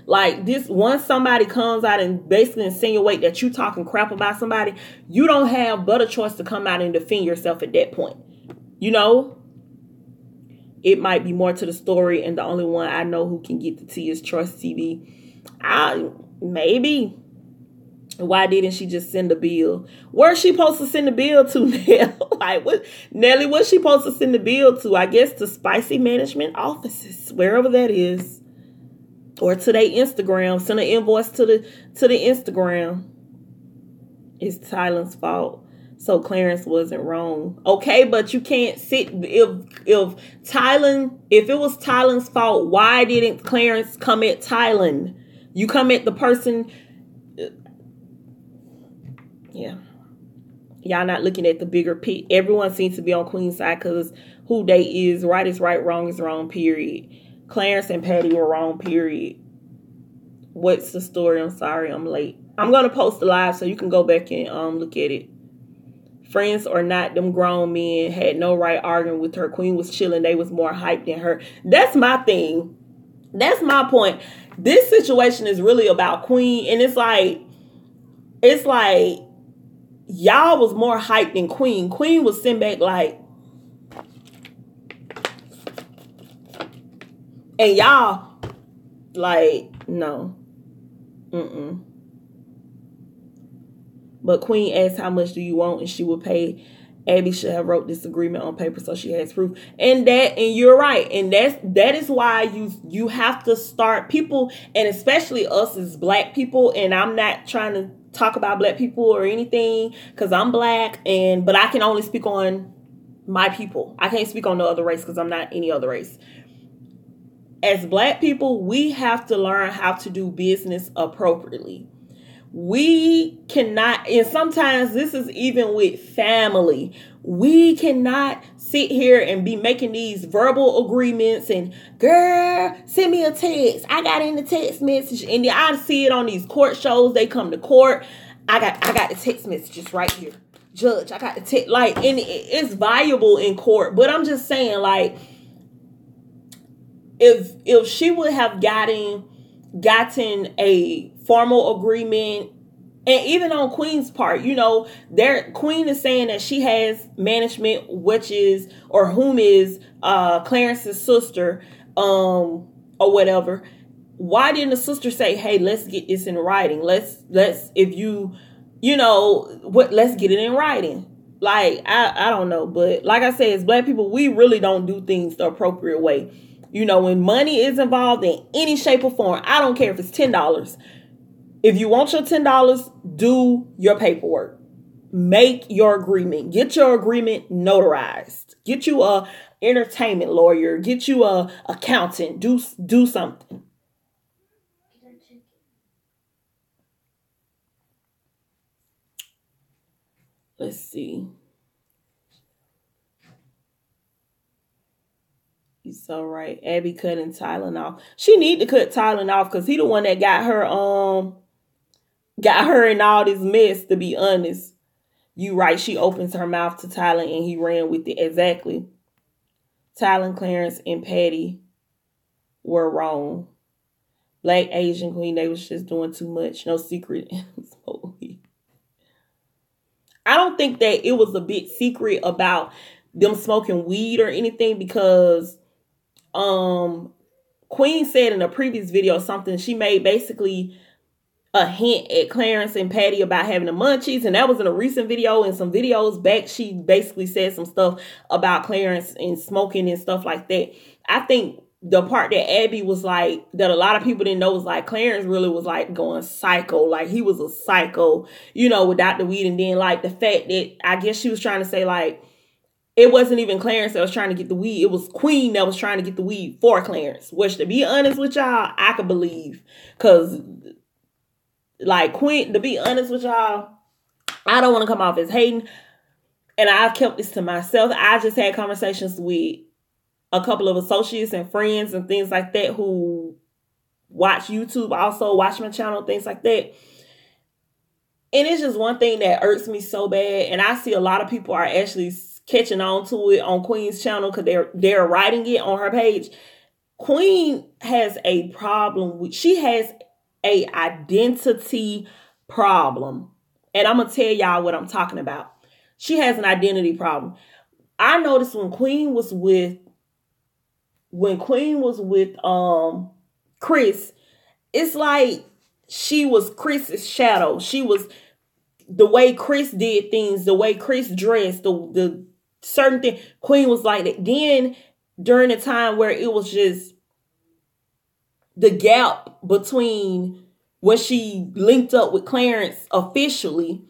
Like this, once somebody comes out and basically insinuate that you talking crap about somebody, you don't have but a choice to come out and defend yourself at that point. It might be more to the story, and the only one I know who can get the tea is Trust TV. Maybe. Why didn't she just send a bill? Where's she supposed to send the bill to, Nell? Like, Nelly, what's she supposed to send the bill to? I guess to Spicy Management Offices, wherever that is. Or to their Instagram. Send an invoice to the Instagram. It's Tylen's fault. So Clarence wasn't wrong. Okay, but you can't sit. If it was Tylen's fault, why didn't Clarence come at Tylen? You come at the person. Yeah. Y'all not looking at the bigger picture. Everyone seems to be on Queen's side because who they is. Right is right, wrong is wrong, period. Clarence and Patty were wrong, period. What's the story? I'm sorry, I'm late. I'm going to post the live so you can go back and look at it. Friends or not, them grown men had no right arguing with her. Queen was chilling. They was more hyped than her. That's my thing. That's my point. This situation is really about Queen. And it's like y'all was more hyped than Queen. Queen was sitting back like, and y'all like, no. But Queen asked, how much do you want? And she would pay. Abby should have wrote this agreement on paper so she has proof. And you're right. And that is why you have to start people, and especially us as black people. And I'm not trying to talk about black people or anything because I'm black, but I can only speak on my people. I can't speak on no other race because I'm not any other race. As black people, we have to learn how to do business appropriately. We cannot, and sometimes this is even with family, we cannot sit here and be making these verbal agreements and, girl, send me a text. I got in the text message. And then I see it on these court shows. They come to court. I got the text messages right here. Judge, I got the text. Like, and it's valuable in court. But I'm just saying, like, if she would have gotten a formal agreement, and even on Queen's part, Queen is saying that she has management, whom is Clarence's sister, or whatever. Why didn't the sister say, hey, let's get this in writing? Let's get it in writing. Like, I don't know. But like I said, as black people, we really don't do things the appropriate way. When money is involved in any shape or form, I don't care if it's $10. If you want your $10, do your paperwork. Make your agreement. Get your agreement notarized. Get you a entertainment lawyer. Get you a accountant. Do something. Let's see. He's so right. Abby cutting Tylen off. She need to cut Tylen off because he the one that got her in all this mess, to be honest. You right. She opens her mouth to Tylen and he ran with it. Exactly. Tylen, Clarence, and Patty were wrong. Black, Asian, Queen, they was just doing too much. No secret. I don't think that it was a big secret about them smoking weed or anything because Queen said in a previous video something. She made basically a hint at Clarence and Patty about having the munchies, and that was in a recent video. And some videos back, she basically said some stuff about Clarence and smoking and stuff like that. I think the part that Abby was like, that a lot of people didn't know, was like Clarence really was like going psycho. Like he was a psycho, without the weed. And then like the fact that I guess she was trying to say like, it wasn't even Clarence that was trying to get the weed. It was Queen that was trying to get the weed for Clarence. Which, to be honest with y'all, I could believe. Because, like, Queen, to be honest with y'all, I don't want to come off as hating. And I've kept this to myself. I just had conversations with a couple of associates and friends and things like that who watch YouTube, also watch my channel, things like that. And it's just one thing that irks me so bad. And I see a lot of people are actually catching on to it on Queen's channel because they're writing it on her page. Queen has a problem she has a identity problem. And I'm going to tell y'all what I'm talking about. She has an identity problem. I noticed when Queen was with Chris, it's like she was Chris's shadow. She was the way Chris did things, the way Chris dressed, the certain thing. Queen was like that. Then during the time where it was just the gap between when she linked up with Clarence officially,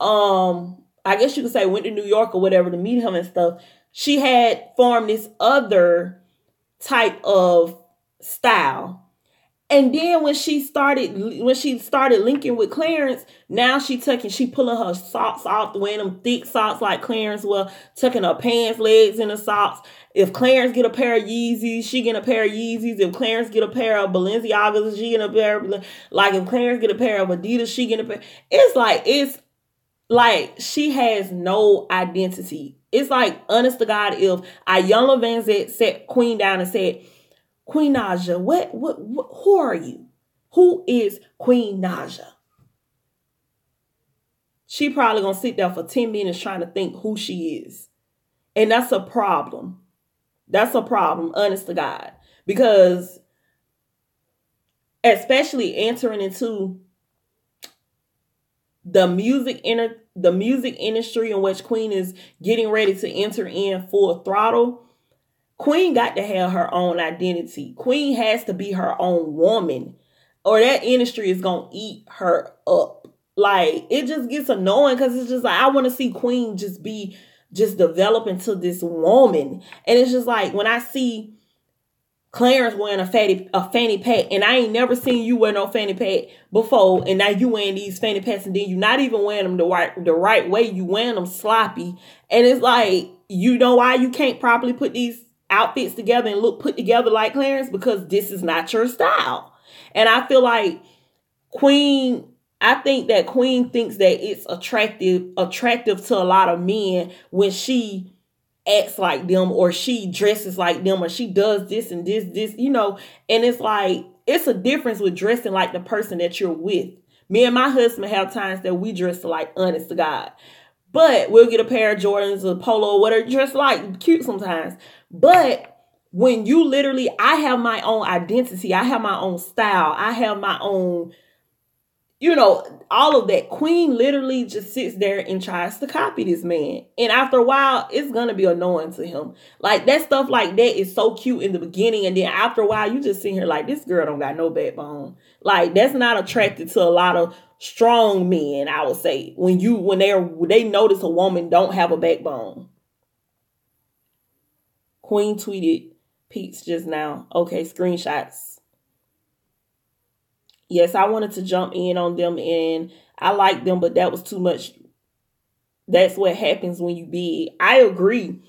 I guess you could say went to New York or whatever to meet him and stuff, she had formed this other type of style. And then when she started linking with Clarence, now she pulling her socks off, wearing them thick socks like Clarence, well, tucking her pants legs in the socks. If Clarence get a pair of Yeezys, she get a pair of Yeezys. If Clarence get a pair of Balenciagas, she get a pair of, like, if Clarence get a pair of Adidas, she get a pair. It's like she has no identity. It's like, honest to God, if Iyanla Vanzant sat Queen down and said, Queen Naja, who are you? Who is Queen Naja? She probably gonna sit there for 10 minutes trying to think who she is. And that's a problem. That's a problem, honest to God. Because especially entering into the music industry in which Queen is getting ready to enter in full throttle, Queen got to have her own identity. Queen has to be her own woman, or that industry is going to eat her up. Like, it just gets annoying because it's just like, I want to see Queen just develop into this woman. And it's just like, when I see Clarence wearing a fanny pack, and I ain't never seen you wear no fanny pack before, and now you wearing these fanny packs, and then you not even wearing them the right way. You wearing them sloppy. And it's like, you know why you can't properly put these outfits together and look put together like Clarence? Because this is not your style. And I feel like I think that Queen thinks that it's attractive to a lot of men when she acts like them, or she dresses like them, or she does this and this, you know. And it's like, it's a difference with dressing like the person that you're with. Me and my husband have times that we dress like, honest to God. But we'll get a pair of Jordans, a polo, or whatever, dress like, cute sometimes. But when you literally, I have my own identity. I have my own style. I have my own, you know, all of that. Queen literally just sits there and tries to copy this man. And after a while, it's going to be annoying to him. Like, that stuff like that is so cute in the beginning. And then after a while, you just sit here like, this girl don't got no backbone. Like, that's not attractive to a lot of strong men, I would say. When they notice a woman don't have a backbone. Queen tweeted Pete's just now. Okay, screenshots. Yes, I wanted to jump in on them, and I like them, but that was too much. That's what happens when you big. I agree.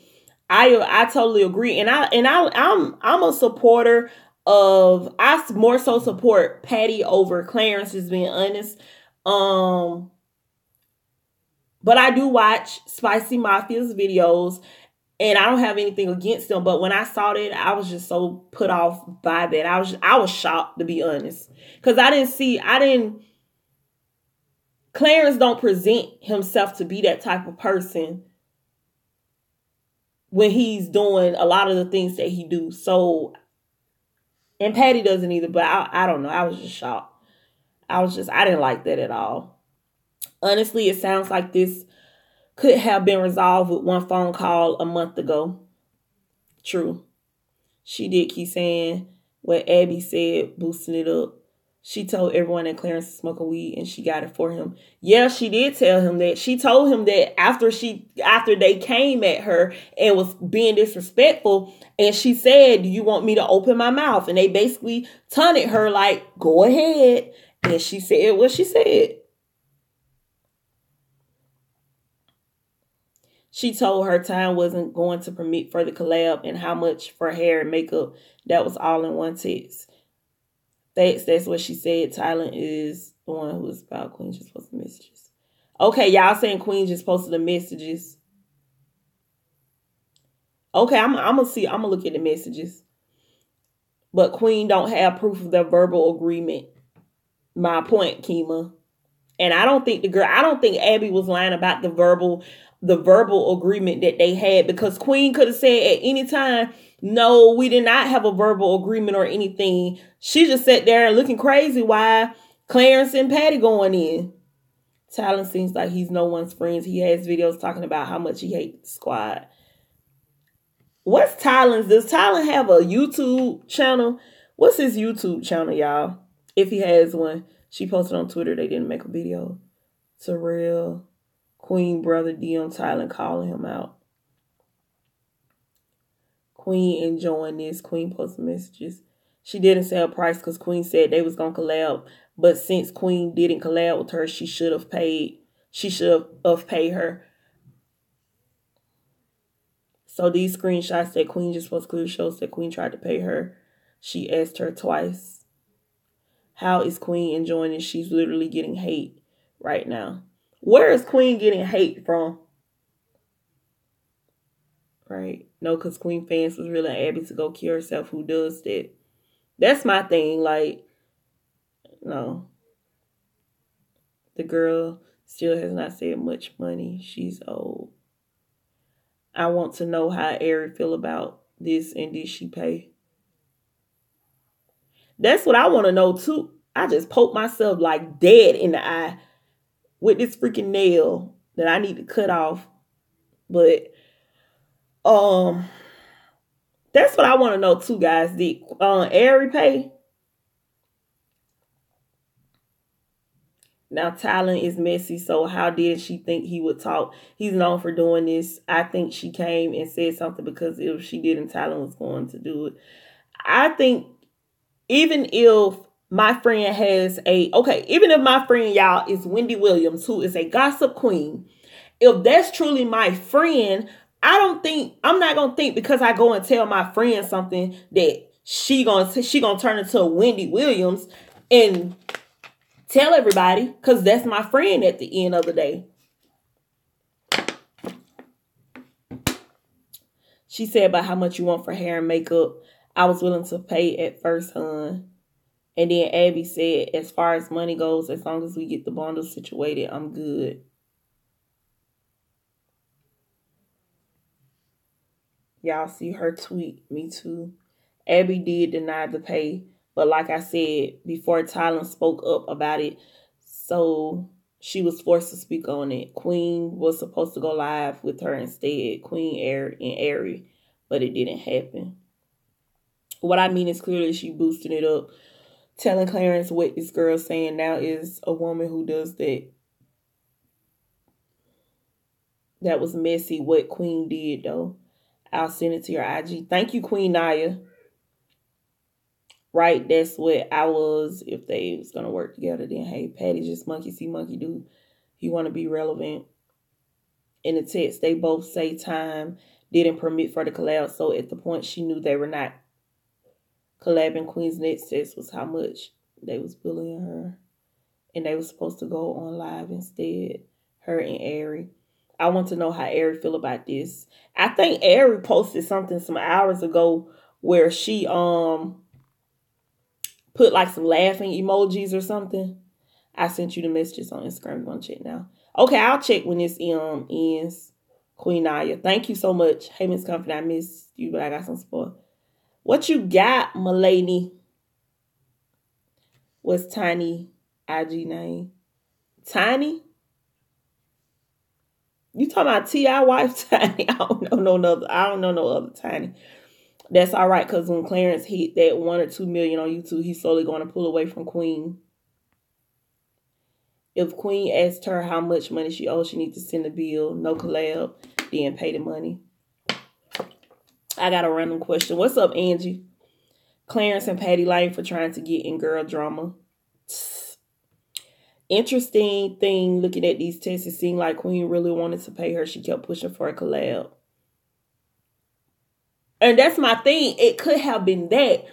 I totally agree. And I'm a supporter of, I more so support Patty over Clarence, just being honest. But I do watch Spicy Mafia's videos, and I don't have anything against them. But when I saw that, I was just so put off by that. I was shocked, to be honest. Because Clarence don't present himself to be that type of person when he's doing a lot of the things that he do. So, and Patty doesn't either, but I don't know. I was just shocked. I didn't like that at all. Honestly, it sounds like this could have been resolved with one phone call a month ago. True. She did keep saying what Abby said, boosting it up. She told everyone that Clarence is smoking weed and she got it for him. Yeah, she did tell him that. She told him that after they came at her and was being disrespectful, and she said, do you want me to open my mouth? And they basically taunted her like, go ahead. And she said what she said. She told her time wasn't going to permit further collab, and how much for hair and makeup. That was all in one text. That's what she said. Thailand is the one who was about Queen just posted messages. Okay, y'all saying Queen just posted the messages. Okay, I'm gonna look at the messages. But Queen don't have proof of their verbal agreement. My point, Kima. And I don't think Abby was lying about the verbal agreement that they had, because Queen could have said at any time, no, we did not have a verbal agreement or anything. She just sat there and looking crazy while Clarence and Patty going in. Talon seems like he's no one's friends. He has videos talking about how much he hates the squad. What's Talon's? Does Talon have a YouTube channel? What's his YouTube channel, y'all? If he has one. She posted on Twitter they didn't make a video. Terrell, Queen brother DM Talon calling him out. Queen enjoying this. Queen posting messages. She didn't say a price because Queen said they was gonna collab. But since Queen didn't collab with her, she should have paid. She should have paid her. So these screenshots that Queen just was clear shows that Queen tried to pay her. She asked her twice. How is Queen enjoying it? She's literally getting hate right now. Where is Queen getting hate from? Right? No, because Queen fans was really Abby to go kill herself. Who does that? That's my thing. Like, no. The girl still has not said much money. She's old. I want to know how Ari feel about this and did she pay? That's what I want to know too. I just poked myself like dead in the eye with this freaking nail that I need to cut off. But that's what I want to know too, guys. Did Ari pay? Now, Tylen is messy, so how did she think he would talk? He's known for doing this. I think she came and said something because if she didn't, Tylen was going to do it. I think even if my friend has even if my friend, y'all, is Wendy Williams, who is a gossip queen, if that's truly my friend, I'm not going to think because I go and tell my friend something that she gonna turn into a Wendy Williams and tell everybody, because that's my friend at the end of the day. She said about how much you want for hair and makeup. I was willing to pay at first, hon. And then Abby said, as far as money goes, as long as we get the bundle situated, I'm good. Y'all see her tweet. Me too. Abby did deny the pay. But like I said, before Tylen spoke up about it, so she was forced to speak on it. Queen was supposed to go live with her instead. Queen and Ari. But it didn't happen. What I mean is clearly she boosted it up. Telling Clarence what this girl saying now is a woman who does that. That was messy what Queen did, though. I'll send it to your IG. Thank you, Queen Naya. Right, that's what I was if they was going to work together. Then, hey, Patty just monkey see, monkey do. You want to be relevant. In the text, they both say time didn't permit for the collab. So at the point she knew they were not collabing, Queen's next text was how much they was bullying her. And they were supposed to go on live instead. Her and Ari. I want to know how Ari feel about this. I think Ari posted something some hours ago where she put like some laughing emojis or something. I sent you the messages on Instagram. You want to check now? Okay, I'll check when this ends. Queen Naya, thank you so much. Hey, Miss Comfort, I missed you, but I got some support. What you got, my lady? What's Tiny IG name? Tiny? You talking about T.I. wife Tiny? I don't know no other Tiny. That's all right, because when Clarence hit that 1 or 2 million on YouTube, he's slowly going to pull away from Queen. If Queen asked her how much money she owes, she needs to send a bill. No collab, then pay the money. I got a random question. What's up, Angie? Clarence and Patty Lane for trying to get in girl drama. Interesting thing, looking at these tests, it seemed like Queen really wanted to pay her. She kept pushing for a collab. And that's my thing. It could have been that.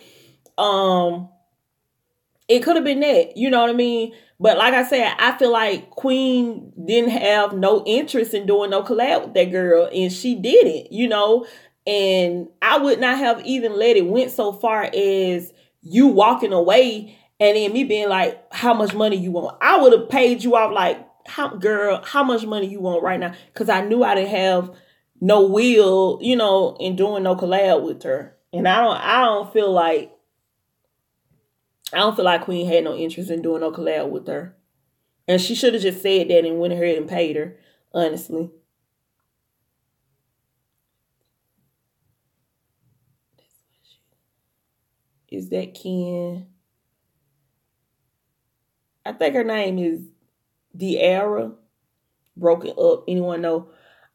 It could have been that. You know what I mean? But like I said, I feel like Queen didn't have no interest in doing no collab with that girl. And she didn't, you know? And I would not have even let it went so far as you walking away and then me being like, how much money you want? I would have paid you off like, how much money you want right now? Because I knew I didn't have no will, you know, in doing no collab with her. And I don't feel like Queen had no interest in doing no collab with her. And she should have just said that and went ahead and paid her, honestly. Is that Ken? I think her name is De'Ara. Broken up. Anyone know?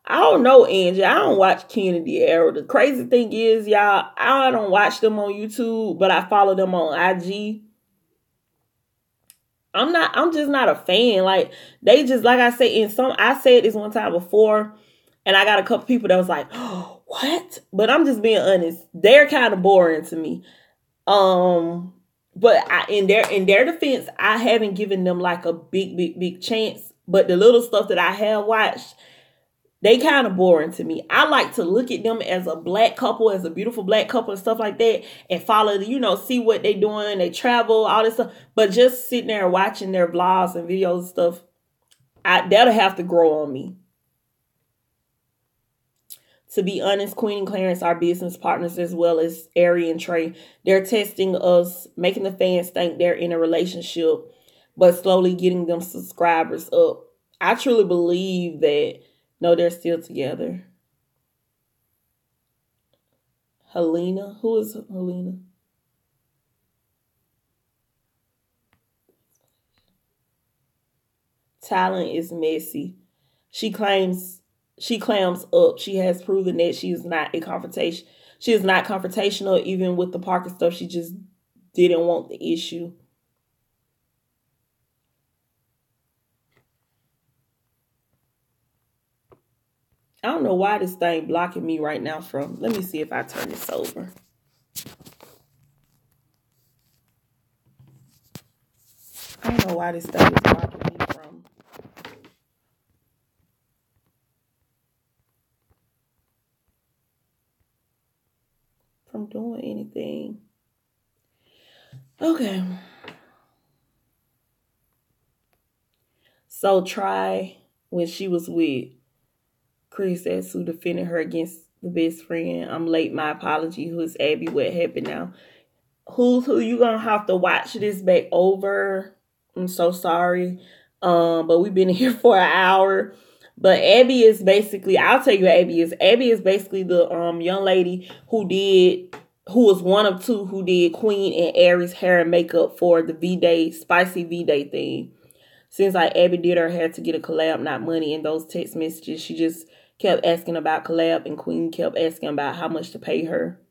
I don't know, Angie. I don't watch Kennedy Arrow. The crazy thing is, y'all, I don't watch them on YouTube, but I follow them on IG. I'm just not a fan. Like, they just, like I said, I said this one time before, and I got a couple people that was like, oh, what? But I'm just being honest. They're kind of boring to me. But in their defense, I haven't given them like a big chance. But the little stuff that I have watched, they kind of boring to me. I like to look at them as a black couple, as a beautiful black couple and stuff like that, and follow, see what they doing. They travel, all this stuff. But just sitting there watching their vlogs and videos and stuff, that'll have to grow on me. To be honest, Queen and Clarence are business partners as well as Ari and Trey. They're testing us, making the fans think they're in a relationship, but slowly getting them subscribers up. I truly believe that, no, they're still together. Helena? Who is Helena? Talent is messy. She clams up. She has proven that she is not a confrontation. She is not confrontational, even with the Parker stuff. She just didn't want the issue. I don't know why this thing blocking me right now from. Let me see if I turn this over. I don't know why this thing is blocking me from doing anything. Okay. So Try, when she was with Chris as who defended her against the best friend. I'm late, my apology. Who is Abby? What happened now? Who you gonna have to watch this back over? I'm so sorry. But we've been here for an hour. But Abby is basically, I'll tell you what Abby is. Abby is basically the young lady who was one of two who did Queen and Aries hair and makeup for the V-Day, spicy V-Day thing. Seems like Abby did her hair to get a collab, not money. In those text messages, she just kept asking about collab, and Queen kept asking about how much to pay her.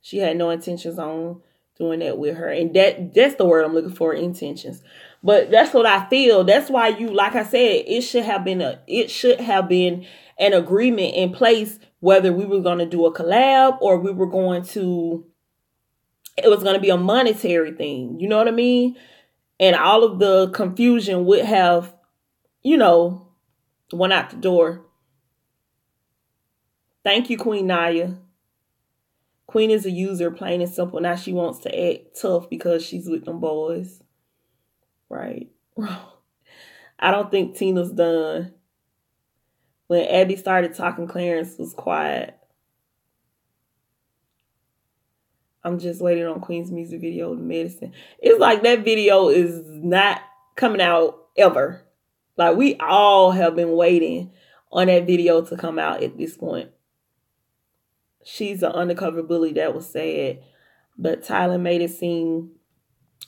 She had no intentions on doing that with her. And that's the word I'm looking for, intentions. But that's what I feel. That's why like I said, it should have been an agreement in place whether we were going to do a collab or it was going to be a monetary thing. You know what I mean? And all of the confusion would have, went out the door. Thank you, Queen Naya. Queen is a user, plain and simple. Now she wants to act tough because she's with them boys. Right. I don't think Tina's done. When Abby started talking, Clarence was quiet. I'm just waiting on Queen's music video, The Medicine. It's like that video is not coming out ever. Like, we all have been waiting on that video to come out at this point. She's an undercover bully. That was sad. But Tyler made it seem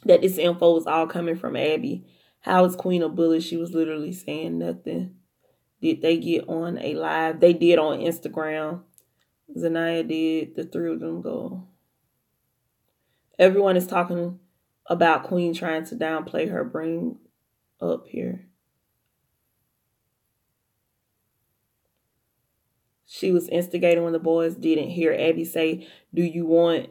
that this info was all coming from Abby. How is Queen a bully? She was literally saying nothing. Did they get on a live? They did on Instagram. Zanaya did. The three of them go. Everyone is talking about Queen trying to downplay her. Bring up here. She was instigating when the boys didn't hear Abby say, "Do you want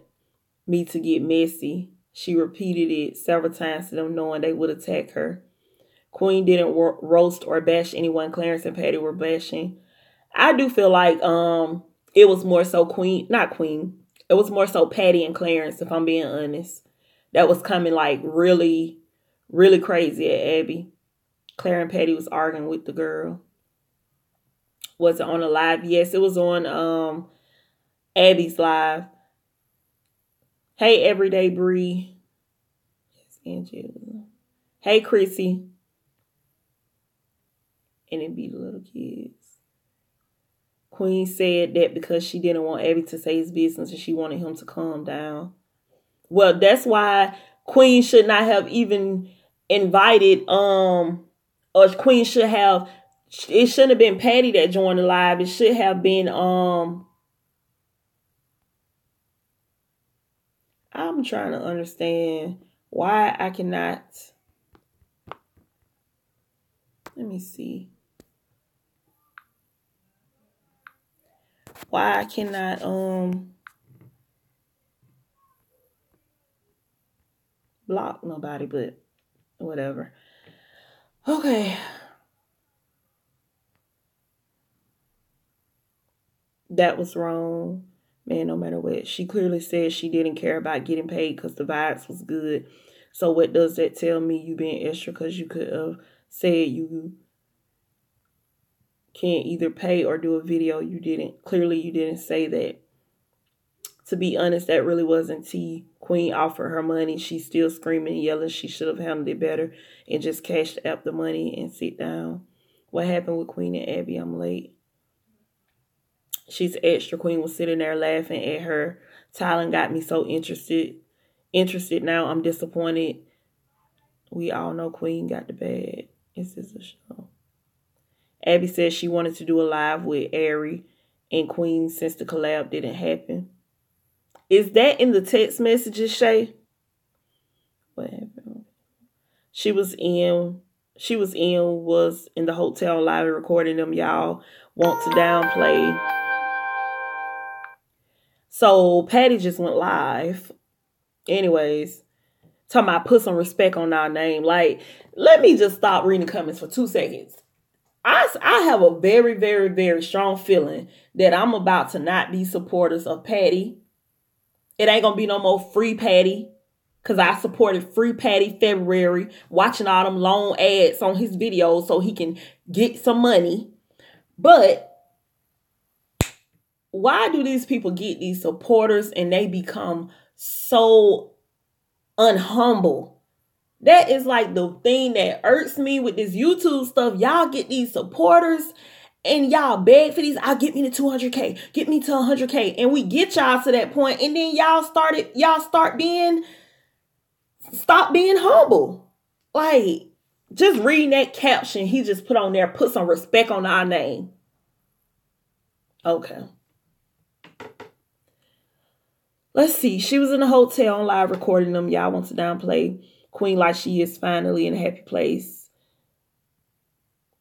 me to get messy?" She repeated it several times to them, knowing they would attack her. Queen didn't roast or bash anyone. Clarence and Patty were bashing. I do feel like it was more so it was more so Patty and Clarence, if I'm being honest. That was coming like really, really crazy at Abby. Claire and Patty was arguing with the girl. Was it on a live? Yes, it was on Abby's live. Hey, Everyday Bree. Hey, Chrissy. And it be the little kids. Queen said that because she didn't want Abby to say his business and she wanted him to calm down. Well, that's why Queen should not have even invited, or Queen should have it shouldn't have been Patty that joined the live. It should have been I'm trying to understand why I cannot. Let me see. Why I cannot block nobody, but whatever. Okay. That was wrong. Man, no matter what. She clearly said she didn't care about getting paid because the vibes was good. So what does that tell me? You being extra because you could have said you can't either pay or do a video. You didn't. Clearly you didn't say that. To be honest, that really wasn't tea. Queen offered her money. She's still screaming and yelling. She should have handled it better and just cashed out the money and sit down. What happened with Queen and Abby? I'm late. She's extra. Queen was sitting there laughing at her. Tylen got me so interested now. I'm disappointed. We all know Queen got the bad. This is a show. Abby said she wanted to do a live with Ari and Queen since the collab didn't happen. Is that in the text messages, Shay? What happened? She was in the hotel live recording them. Y'all want to downplay. So Patty just went live. Anyways, talking about put some respect on our name. Like, let me just stop reading the comments for 2 seconds. I have a very, very, very strong feeling that I'm about to not be supporters of Patty. It ain't gonna be no more free Patty. Because I supported Free Patty February, watching all them long ads on his videos so he can get some money. But why do these people get these supporters and they become so unhumble? That is like the thing that irks me with this YouTube stuff. Y'all get these supporters and y'all beg for these. I'll get me to 200K. Get me to 100K. And we get y'all to that point. And then stop being humble. Like, just reading that caption he just put on there, put some respect on our name. Okay. Let's see. She was in the hotel on live recording them. Y'all want to downplay Queen like she is finally in a happy place.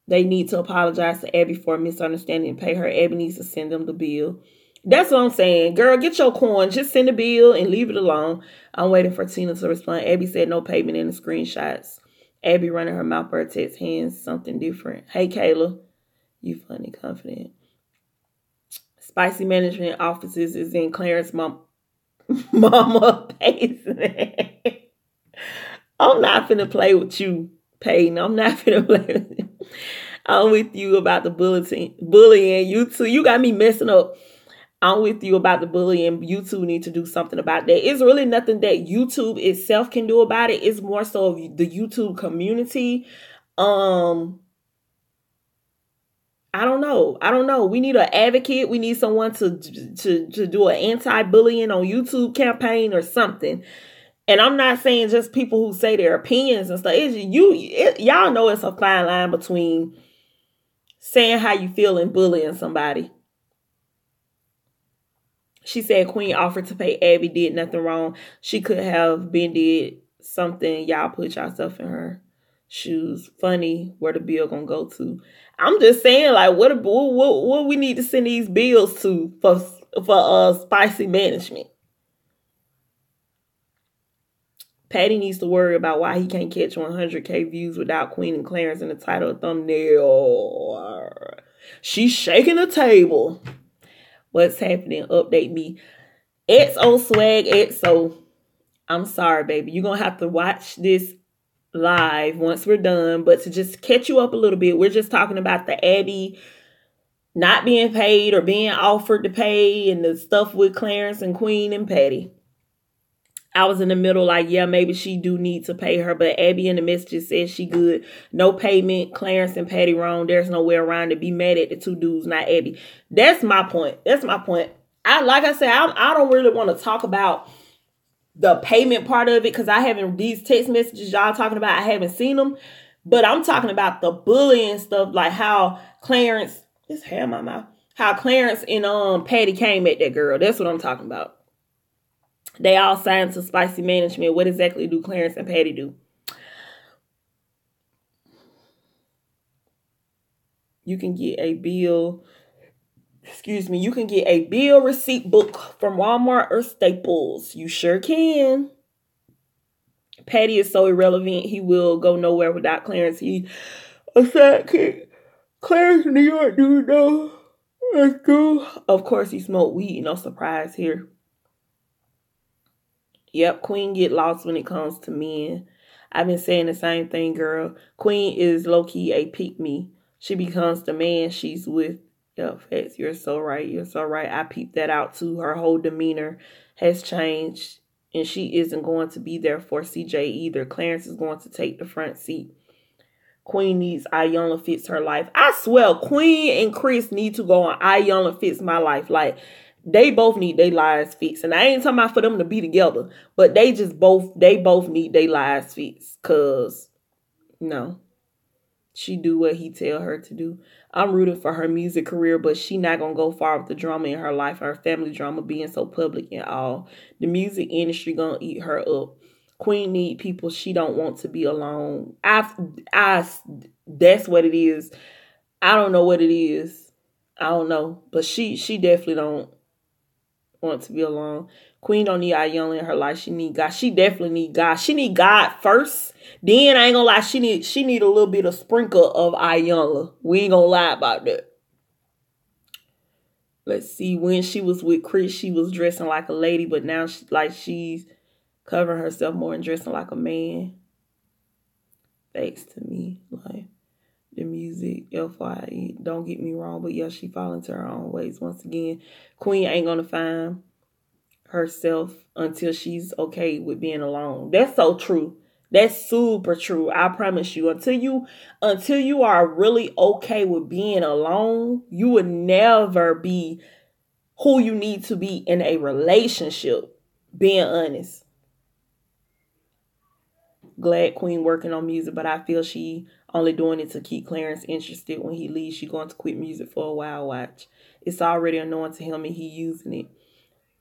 They need to apologize to Abby for a misunderstanding and pay her. Abby needs to send them the bill. That's what I'm saying. Girl, get your coin. Just send the bill and leave it alone. I'm waiting for Tina to respond. Abby said no payment in the screenshots. Abby running her mouth for her text hands. Something different. Hey, Kayla. You funny, confident. Spicy management offices is in Clarence mama basement. I'm not finna play with you, Peyton. I'm not finna play with you. I'm with you about the bullying. You two, you got me messing up. I'm with you about the bullying. You two need to do something about that. It's really nothing that YouTube itself can do about it. It's more so the YouTube community. I don't know. We need an advocate. We need someone to do an anti-bullying on YouTube campaign or something. And I'm not saying just people who say their opinions and stuff. Y'all know it's a fine line between saying how you feel and bullying somebody. She said Queen offered to pay Abby, did nothing wrong. She could have been did something. Y'all put yourself in her shoes. Funny where the bill gonna go to. I'm just saying, like, what we need to send these bills to for spicy management. Patty needs to worry about why he can't catch 100K views without Queen and Clarence in the title of thumbnail. She's shaking the table. What's happening? Update me. XO swag XO. I'm sorry, baby. You're going to have to watch this live once we're done. But to just catch you up a little bit, we're just talking about the Abby not being paid or being offered to pay and the stuff with Clarence and Queen and Patty. I was in the middle like, yeah, maybe she do need to pay her. But Abby in the messages says she good. No payment. Clarence and Patty wrong. There's no way around to be mad at the two dudes, not Abby. That's my point. Like I said, I don't really want to talk about the payment part of it because I haven't, these text messages y'all talking about, I haven't seen them. But I'm talking about the bullying stuff, like how Clarence, this hair in my mouth, how Clarence and Patty came at that girl. That's what I'm talking about. They all signed to spicy management. What exactly do Clarence and Patty do? You can get a bill. You can get a bill receipt book from Walmart or Staples. You sure can. Patty is so irrelevant, he will go nowhere without Clarence. He a sidekick. Clarence, New York dude, though. That's cool. Of course, he smoked weed. No surprise here. Yep, Queen get lost when it comes to men. I've been saying the same thing, girl. Queen is low-key a pick-me. She becomes the man she's with. Yep, facts. You're so right. You're so right. I peeped that out too. Her whole demeanor has changed, and she isn't going to be there for CJ either. Clarence is going to take the front seat. Queen needs Iyanla Fits her life. I swear, Queen and Chris need to go on Iyanla Fits my life. Like, they both need their lives fixed. And I ain't talking about for them to be together, but they both need their lives fixed. Cause no, she do what he tell her to do. I'm rooting for her music career, but she not gonna go far with the drama in her life, her family drama being so public and all. The music industry gonna eat her up. Queen need people she don't want to be alone. That's what it is. I don't know what it is. I don't know, but she definitely don't want to be alone. Queen don't need Iyanla in her life. She need God. She definitely need God. She need God first. Then I ain't gonna lie, she need a little bit of sprinkle of Iyanla. We ain't gonna lie about that. Let's see. When she was with Chris, she was dressing like a lady, but now she's covering herself more and dressing like a man. Thanks to me, like the music, FYE. Don't get me wrong, but yeah, she fall into her own ways once again. Queen ain't gonna find herself until she's okay with being alone. That's so true. That's super true. I promise you. Until you are really okay with being alone, you would never be who you need to be in a relationship. Being honest. Glad Queen working on music, but I feel she only doing it to keep Clarence interested. When he leaves, she going to quit music for a while. Watch. It's already annoying to him and he using it.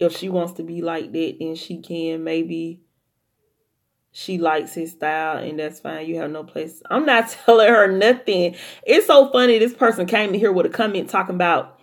If she wants to be like that, then she can. Maybe she likes his style and that's fine. You have no place. I'm not telling her nothing. It's so funny. This person came in here with a comment talking about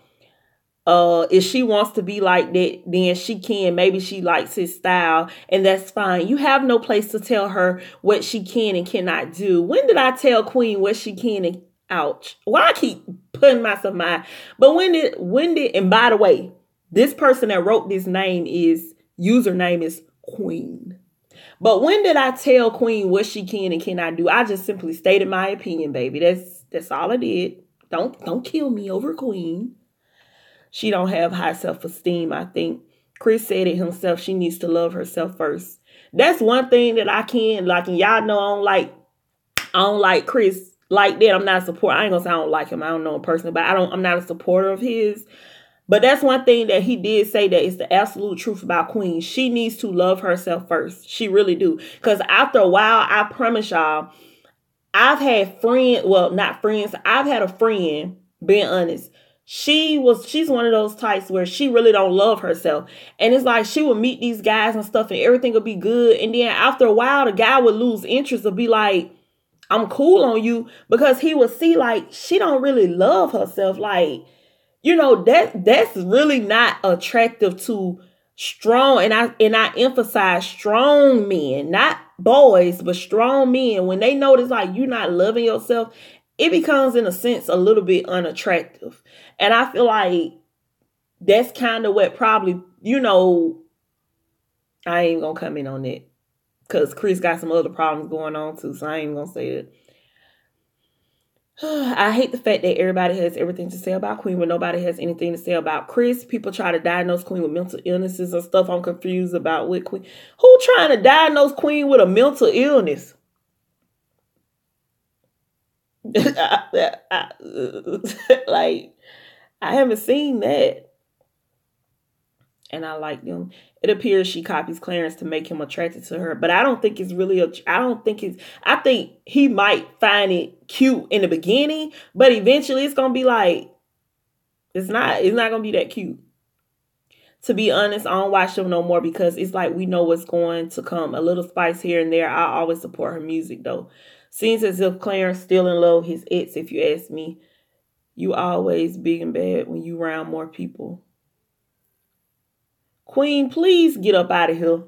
if she wants to be like that, then she can. Maybe she likes his style and that's fine. You have no place to tell her what she can and cannot do. When did I tell Queen what she can and ouch? Well, I keep putting myself in my, but when did, and by the way, this person that wrote this username is Queen. But when did I tell Queen what she can and cannot do? I just simply stated my opinion, baby. That's all I did. Don't kill me over Queen. She don't have high self-esteem, I think. Chris said it himself. She needs to love herself first. That's one thing that I can, like, and y'all know I don't like Chris like that. I'm not a supporter. I ain't gonna say I don't like him. I don't know him personally, but I'm not a supporter of his. But that's one thing that he did say that is the absolute truth about Queen. She needs to love herself first. She really do. Because after a while, I promise y'all, I've had friends, well, not friends. I've had a friend, being honest. She's one of those types where she really don't love herself. And it's like she would meet these guys and stuff and everything would be good. And then after a while, the guy would lose interest or be like, I'm cool on you. Because he would see like, she don't really love herself. Like, you know, that's really not attractive to strong, and I emphasize strong men, not boys, but strong men. When they notice like you're not loving yourself, it becomes in a sense a little bit unattractive. And I feel like that's kind of what probably, you know, I ain't gonna come in on that because Chris got some other problems going on too, so I ain't gonna say it. I hate the fact that everybody has everything to say about Queen, but nobody has anything to say about Chris. People try to diagnose Queen with mental illnesses and stuff. I'm confused about what Queen. Who trying to diagnose Queen with a mental illness? Like, I haven't seen that. And I like them. It appears she copies Clarence to make him attracted to her, but I don't think it's really I think he might find it cute in the beginning, but eventually it's going to be like, it's not going to be that cute. To be honest, I don't watch them no more because it's like we know what's going to come. A little spice here and there. I always support her music though. Seems as if Clarence still in love with his ex, if you ask me. You always big and bad when you around more people. Queen, please get up out of here.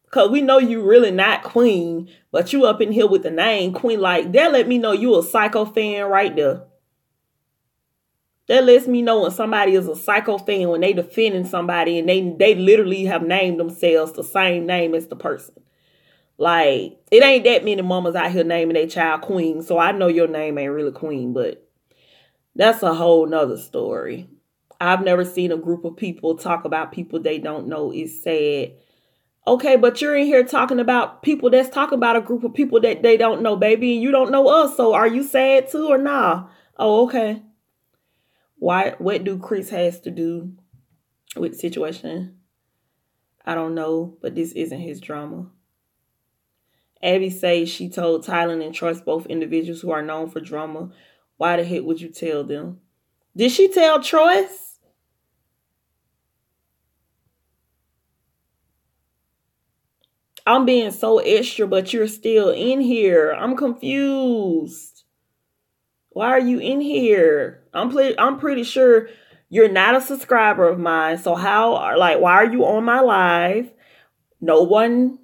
Because we know you really not Queen, but you up in here with the name Queen. Like, that let me know you a psycho fan right there. That lets me know when somebody is a psycho fan, when they defending somebody and they literally have named themselves the same name as the person. Like, it ain't that many mamas out here naming their child Queen, so I know your name ain't really Queen, but that's a whole nother story. I've never seen a group of people talk about people they don't know. It's sad. Okay, but you're in here talking about people that's talking about a group of people that they don't know, baby, and you don't know us, so are you sad too or nah? Oh, okay. What do Chris has to do with the situation? I don't know, but this isn't his drama. Abby says she told Tylen and Troyce, both individuals who are known for drama. Why the heck would you tell them? Did she tell Troyce? I'm being so extra, but you're still in here. I'm confused. Why are you in here? I'm pretty sure you're not a subscriber of mine. So why are you on my live? No one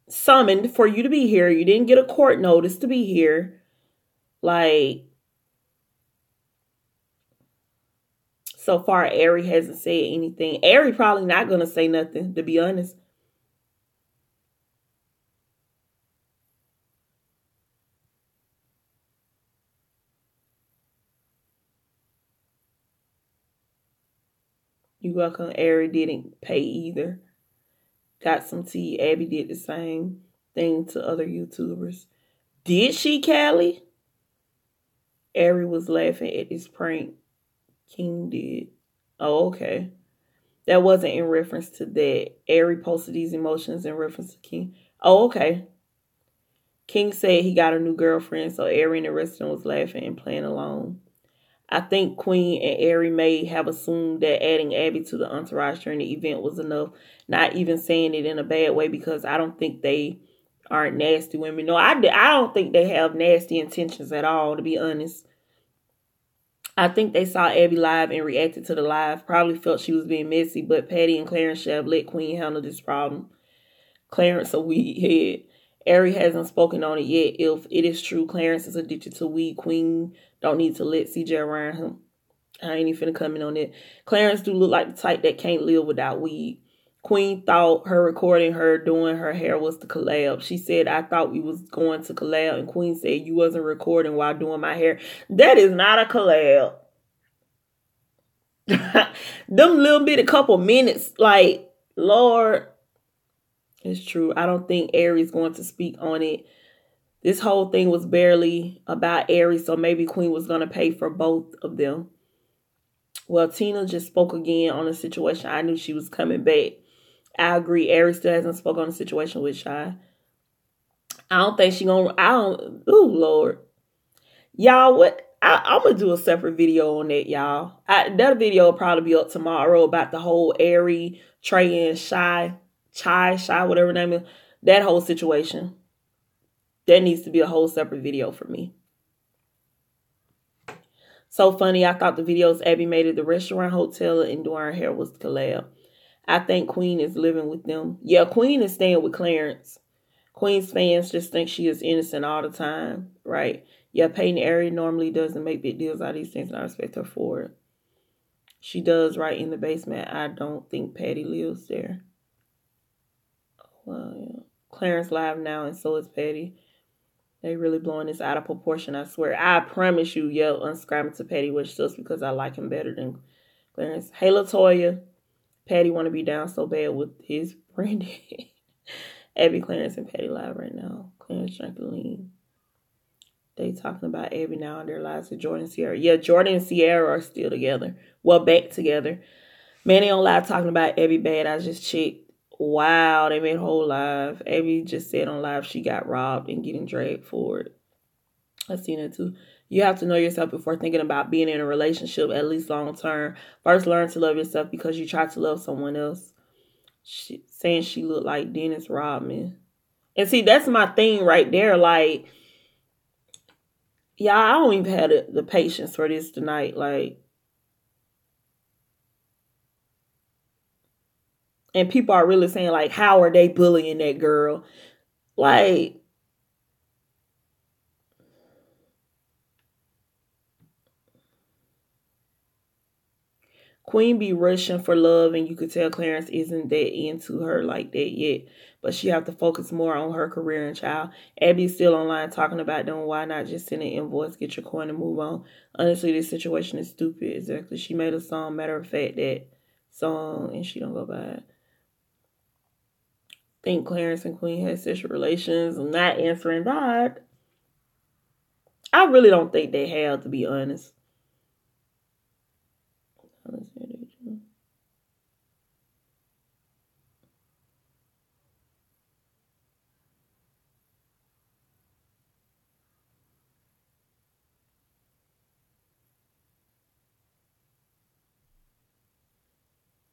summoned for you to be here. You didn't get a court notice to be here. Like, so far, Ari hasn't said anything. Ari probably not going to say nothing, to be honest. You welcome. Ari didn't pay either. Got some tea. Abby did the same thing to other YouTubers. Did she, Callie? Ari was laughing at this prank. King did. Oh, okay. That wasn't in reference to that. Ari posted these emotions in reference to King. Oh, okay. King said he got a new girlfriend, so Ari and the rest of them was laughing and playing along. I think Queen and Ari may have assumed that adding Abby to the entourage during the event was enough. Not even saying it in a bad way because I don't think they aren't nasty women. No, I don't think they have nasty intentions at all, to be honest. I think they saw Abby live and reacted to the live. Probably felt she was being messy, but Patty and Clarence should have let Queen handle this problem. Clarence a weed head. Ari hasn't spoken on it yet. If it is true, Clarence is addicted to weed. Queen don't need to let CJ around him. I ain't even finna comment on that. Clarence do look like the type that can't live without weed. Queen thought her recording her doing her hair was the collab. She said, I thought we was going to collab. And Queen said, you wasn't recording while doing my hair. That is not a collab. Them little bit, a couple minutes, like, Lord. It's true. I don't think Ari's going to speak on it. This whole thing was barely about Ari, so maybe Queen was going to pay for both of them. Well, Tina just spoke again on the situation. I knew she was coming back. I agree. Ari still hasn't spoken on the situation with Shy. I don't think she gonna. Oh Lord, y'all. What? I'm gonna do a separate video on that, y'all. That video will probably be up tomorrow about the whole Ari, Trey, and Shy, whatever her name is. That whole situation. That needs to be a whole separate video for me. So funny. I thought the videos Abby made at the restaurant, hotel, and doing her hair was collab. I think Queen is living with them. Yeah, Queen is staying with Clarence. Queen's fans just think she is innocent all the time, right? Yeah, Peyton Ari normally doesn't make big deals out of these things, and I respect her for it. She does right in the basement. I don't think Patty lives there. Well, yeah. Clarence live now, and so is Patty. They really blowing this out of proportion, I swear. I promise you, yo, unscribing to Patty, which sucks because I like him better than Clarence. Hey, LaToya. Patty want to be down so bad with his Brandy. Abby, Clarence, and Patty live right now. Clarence drinking lean. They talking about Abby now in their lives with Jordan and Sierra. Yeah, Jordan and Sierra are still together. Well, back together. Man, they on live talking about Abby bad. I just checked. Wow, they made a whole live. Abby just said on live she got robbed and getting dragged for it. I seen it too. You have to know yourself before thinking about being in a relationship, at least long term. First, learn to love yourself because you try to love someone else. Saying she looked like Dennis Rodman. And see, that's my thing right there. Like, y'all, I don't even have the patience for this tonight. Like, and people are really saying, like, how are they bullying that girl? Like, Queen be rushing for love, and you could tell Clarence isn't that into her like that yet. But she have to focus more on her career and child. Abby's still online talking about them. Why not just send an invoice, get your coin, and move on? Honestly, this situation is stupid. Exactly. She made a song. Matter of fact, that song, and she don't go by it. Think Clarence and Queen had sexual relations. I'm not answering that. I really don't think they have, to be honest.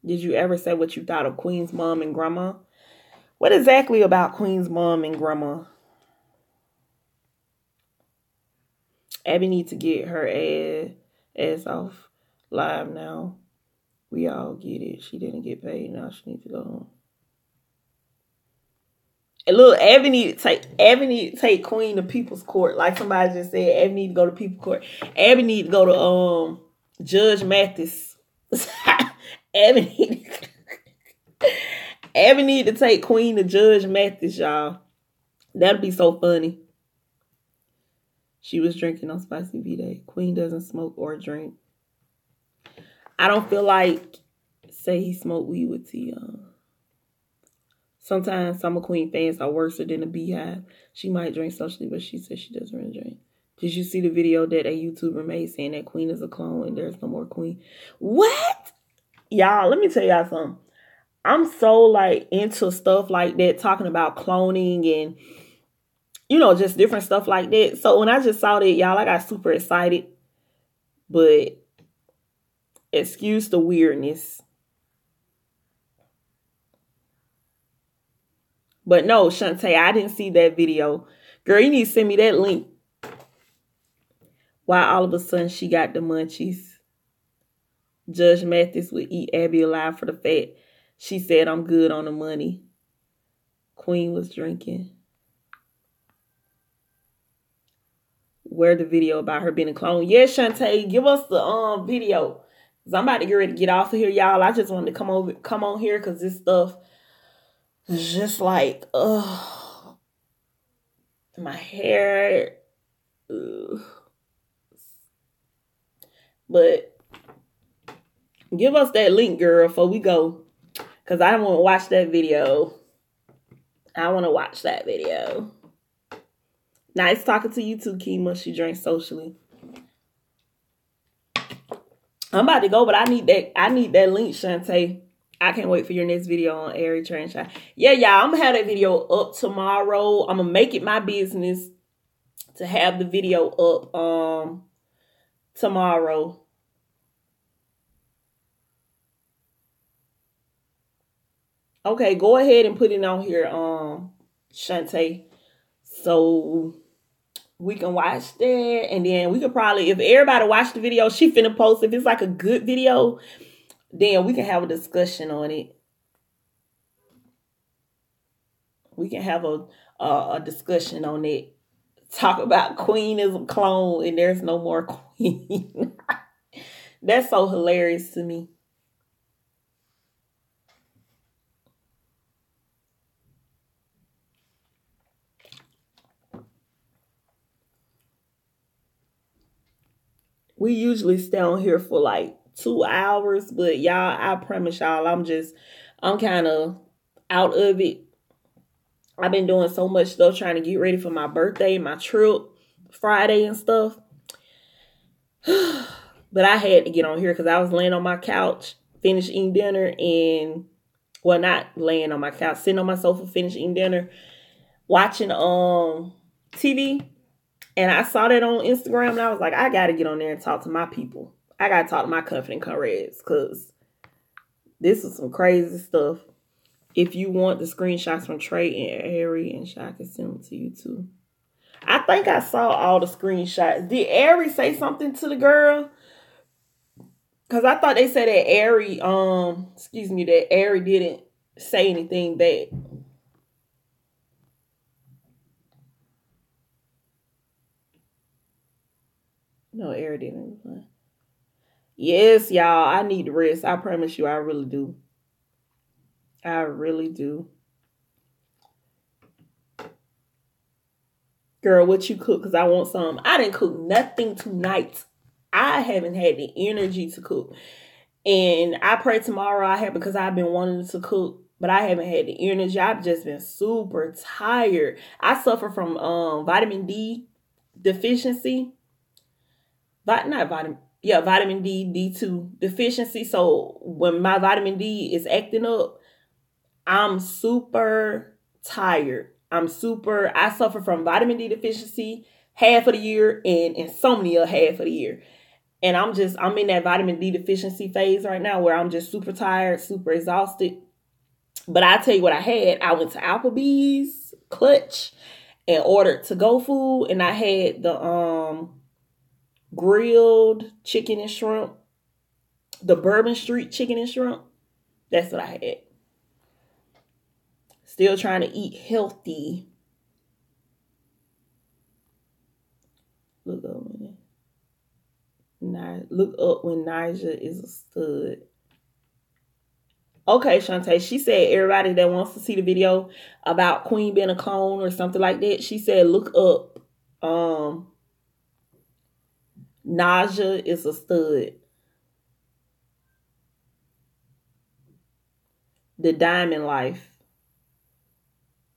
Did you ever say what you thought of Queen's mom and grandma? What exactly about Queen's mom and grandma? Abby needs to get her ass off live now. We all get it. She didn't get paid. Now she needs to go home. And look, Abby need to take Queen to People's Court. Like somebody just said, Abby need to go to People's Court. Abby need to go to Judge Mathis. Abby need to take Queen to Judge Mathis, y'all. That'd be so funny. She was drinking on Spicy V-Day. Queen doesn't smoke or drink. I don't feel like say he smoked weed with T. Sometimes some of Queen fans are worse than a beehive. She might drink socially, but she says she doesn't really drink. Did you see the video that a YouTuber made saying that Queen is a clone and there's no more Queen? What? Y'all, let me tell y'all something. I'm so like into stuff like that, talking about cloning and, you know, just different stuff like that. So when I just saw that, y'all, I got super excited. But excuse the weirdness. But no, Shantae, I didn't see that video. Girl, you need to send me that link. Why all of a sudden she got the munchies. Judge Mathis would eat Abby alive for the fact she said, I'm good on the money. Queen was drinking. Where the video about her being a clone? Yeah, Shantae, give us the video. Cause I'm about to get ready to get off of here, y'all. I just wanted to come on here because this stuff is just like, my hair. But give us that link, girl, before we go. Because I want to watch that video. I want to watch that video. Nice talking to you too, Kima. She drinks socially. I'm about to go, but I need that link, Shantae. I can't wait for your next video on Airy Train Shine. Yeah, y'all, I'm going to have that video up tomorrow. I'm going to make it my business to have the video up tomorrow. Okay, go ahead and put it on here, Shantae. So we can watch that. And then we could probably, if everybody watch the video, she finna post. If it's like a good video, then we can have a discussion on it. We can have a discussion on it. Talk about Queen is a clone and there's no more Queen. That's so hilarious to me. We usually stay on here for like 2 hours, but y'all, I promise y'all, I'm kind of out of it. I've been doing so much stuff trying to get ready for my birthday, my trip, Friday and stuff. But I had to get on here because I was laying on my couch finished eating dinner and, well, not laying on my couch, sitting on my sofa, finished eating dinner, watching TV. And I saw that on Instagram and I was like, I got to get on there and talk to my people. I got to talk to my confident comrades because this is some crazy stuff. If you want the screenshots from Trey and Ari and Shy, I can send them to you too. I think I saw all the screenshots. Did Ari say something to the girl? Because I thought they said that Ari, that Ari didn't say anything back. No, Ari didn't. Yes, y'all, I need to rest. I promise you, I really do. I really do. Girl, what you cook? Because I want some. I didn't cook nothing tonight. I haven't had the energy to cook. And I pray tomorrow I have, because I've been wanting to cook, but I haven't had the energy. I've just been super tired. I suffer from vitamin D deficiency. Vitamin D, D2 deficiency. So when my vitamin D is acting up, I'm super tired. I suffer from vitamin D deficiency half of the year and insomnia half of the year. And I'm in that vitamin D deficiency phase right now where I'm just super tired, super exhausted. But I tell you what I had. I went to Applebee's, Clutch, and ordered to-go food. And I had the grilled chicken and shrimp, the Bourbon Street chicken and shrimp. That's what I had. Still trying to eat healthy. Look up when Naija is a stud. Okay, Shantae. She said everybody that wants to see the video about Queen being a clone or something like that, she said look up Naija is a stud. The Diamond Life.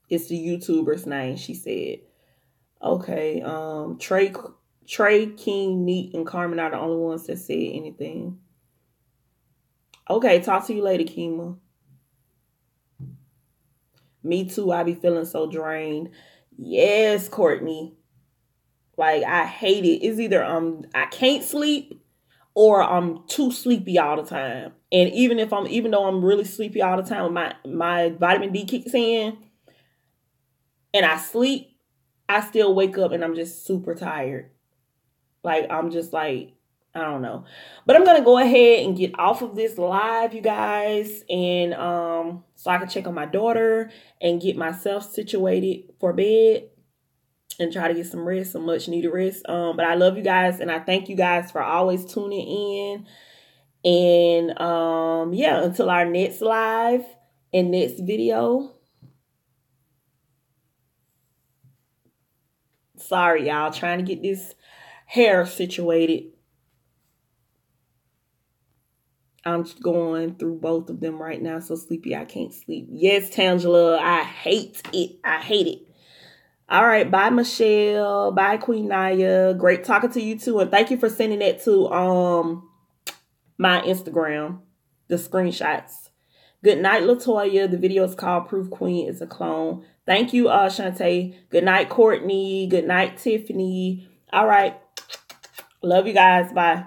It's the YouTuber's name, she said. Okay, Trey, King, Neat, and Carmen are the only ones that said anything. Okay, talk to you later, Kima. Me too, I be feeling so drained. Yes, Courtney. Like, I hate it. It's either I can't sleep or I'm too sleepy all the time. And even though I'm really sleepy all the time, my vitamin D kicks in and I sleep, I still wake up and I'm just super tired. Like, I'm just like, I don't know. But I'm going to go ahead and get off of this live, you guys. And so I can check on my daughter and get myself situated for bed and try to get some rest, some much needed rest. But I love you guys. And I thank you guys for always tuning in. And yeah, until our next live and next video. Sorry, y'all. Trying to get this hair situated. I'm going through both of them right now. So sleepy, I can't sleep. Yes, Tangela, I hate it. I hate it. All right. Bye, Michelle. Bye, Queen Naya. Great talking to you too. And thank you for sending that to my Instagram, the screenshots. Good night, Latoya. The video is called Proof Queen is a Clone. Thank you, Shantae. Good night, Courtney. Good night, Tiffany. All right. Love you guys. Bye.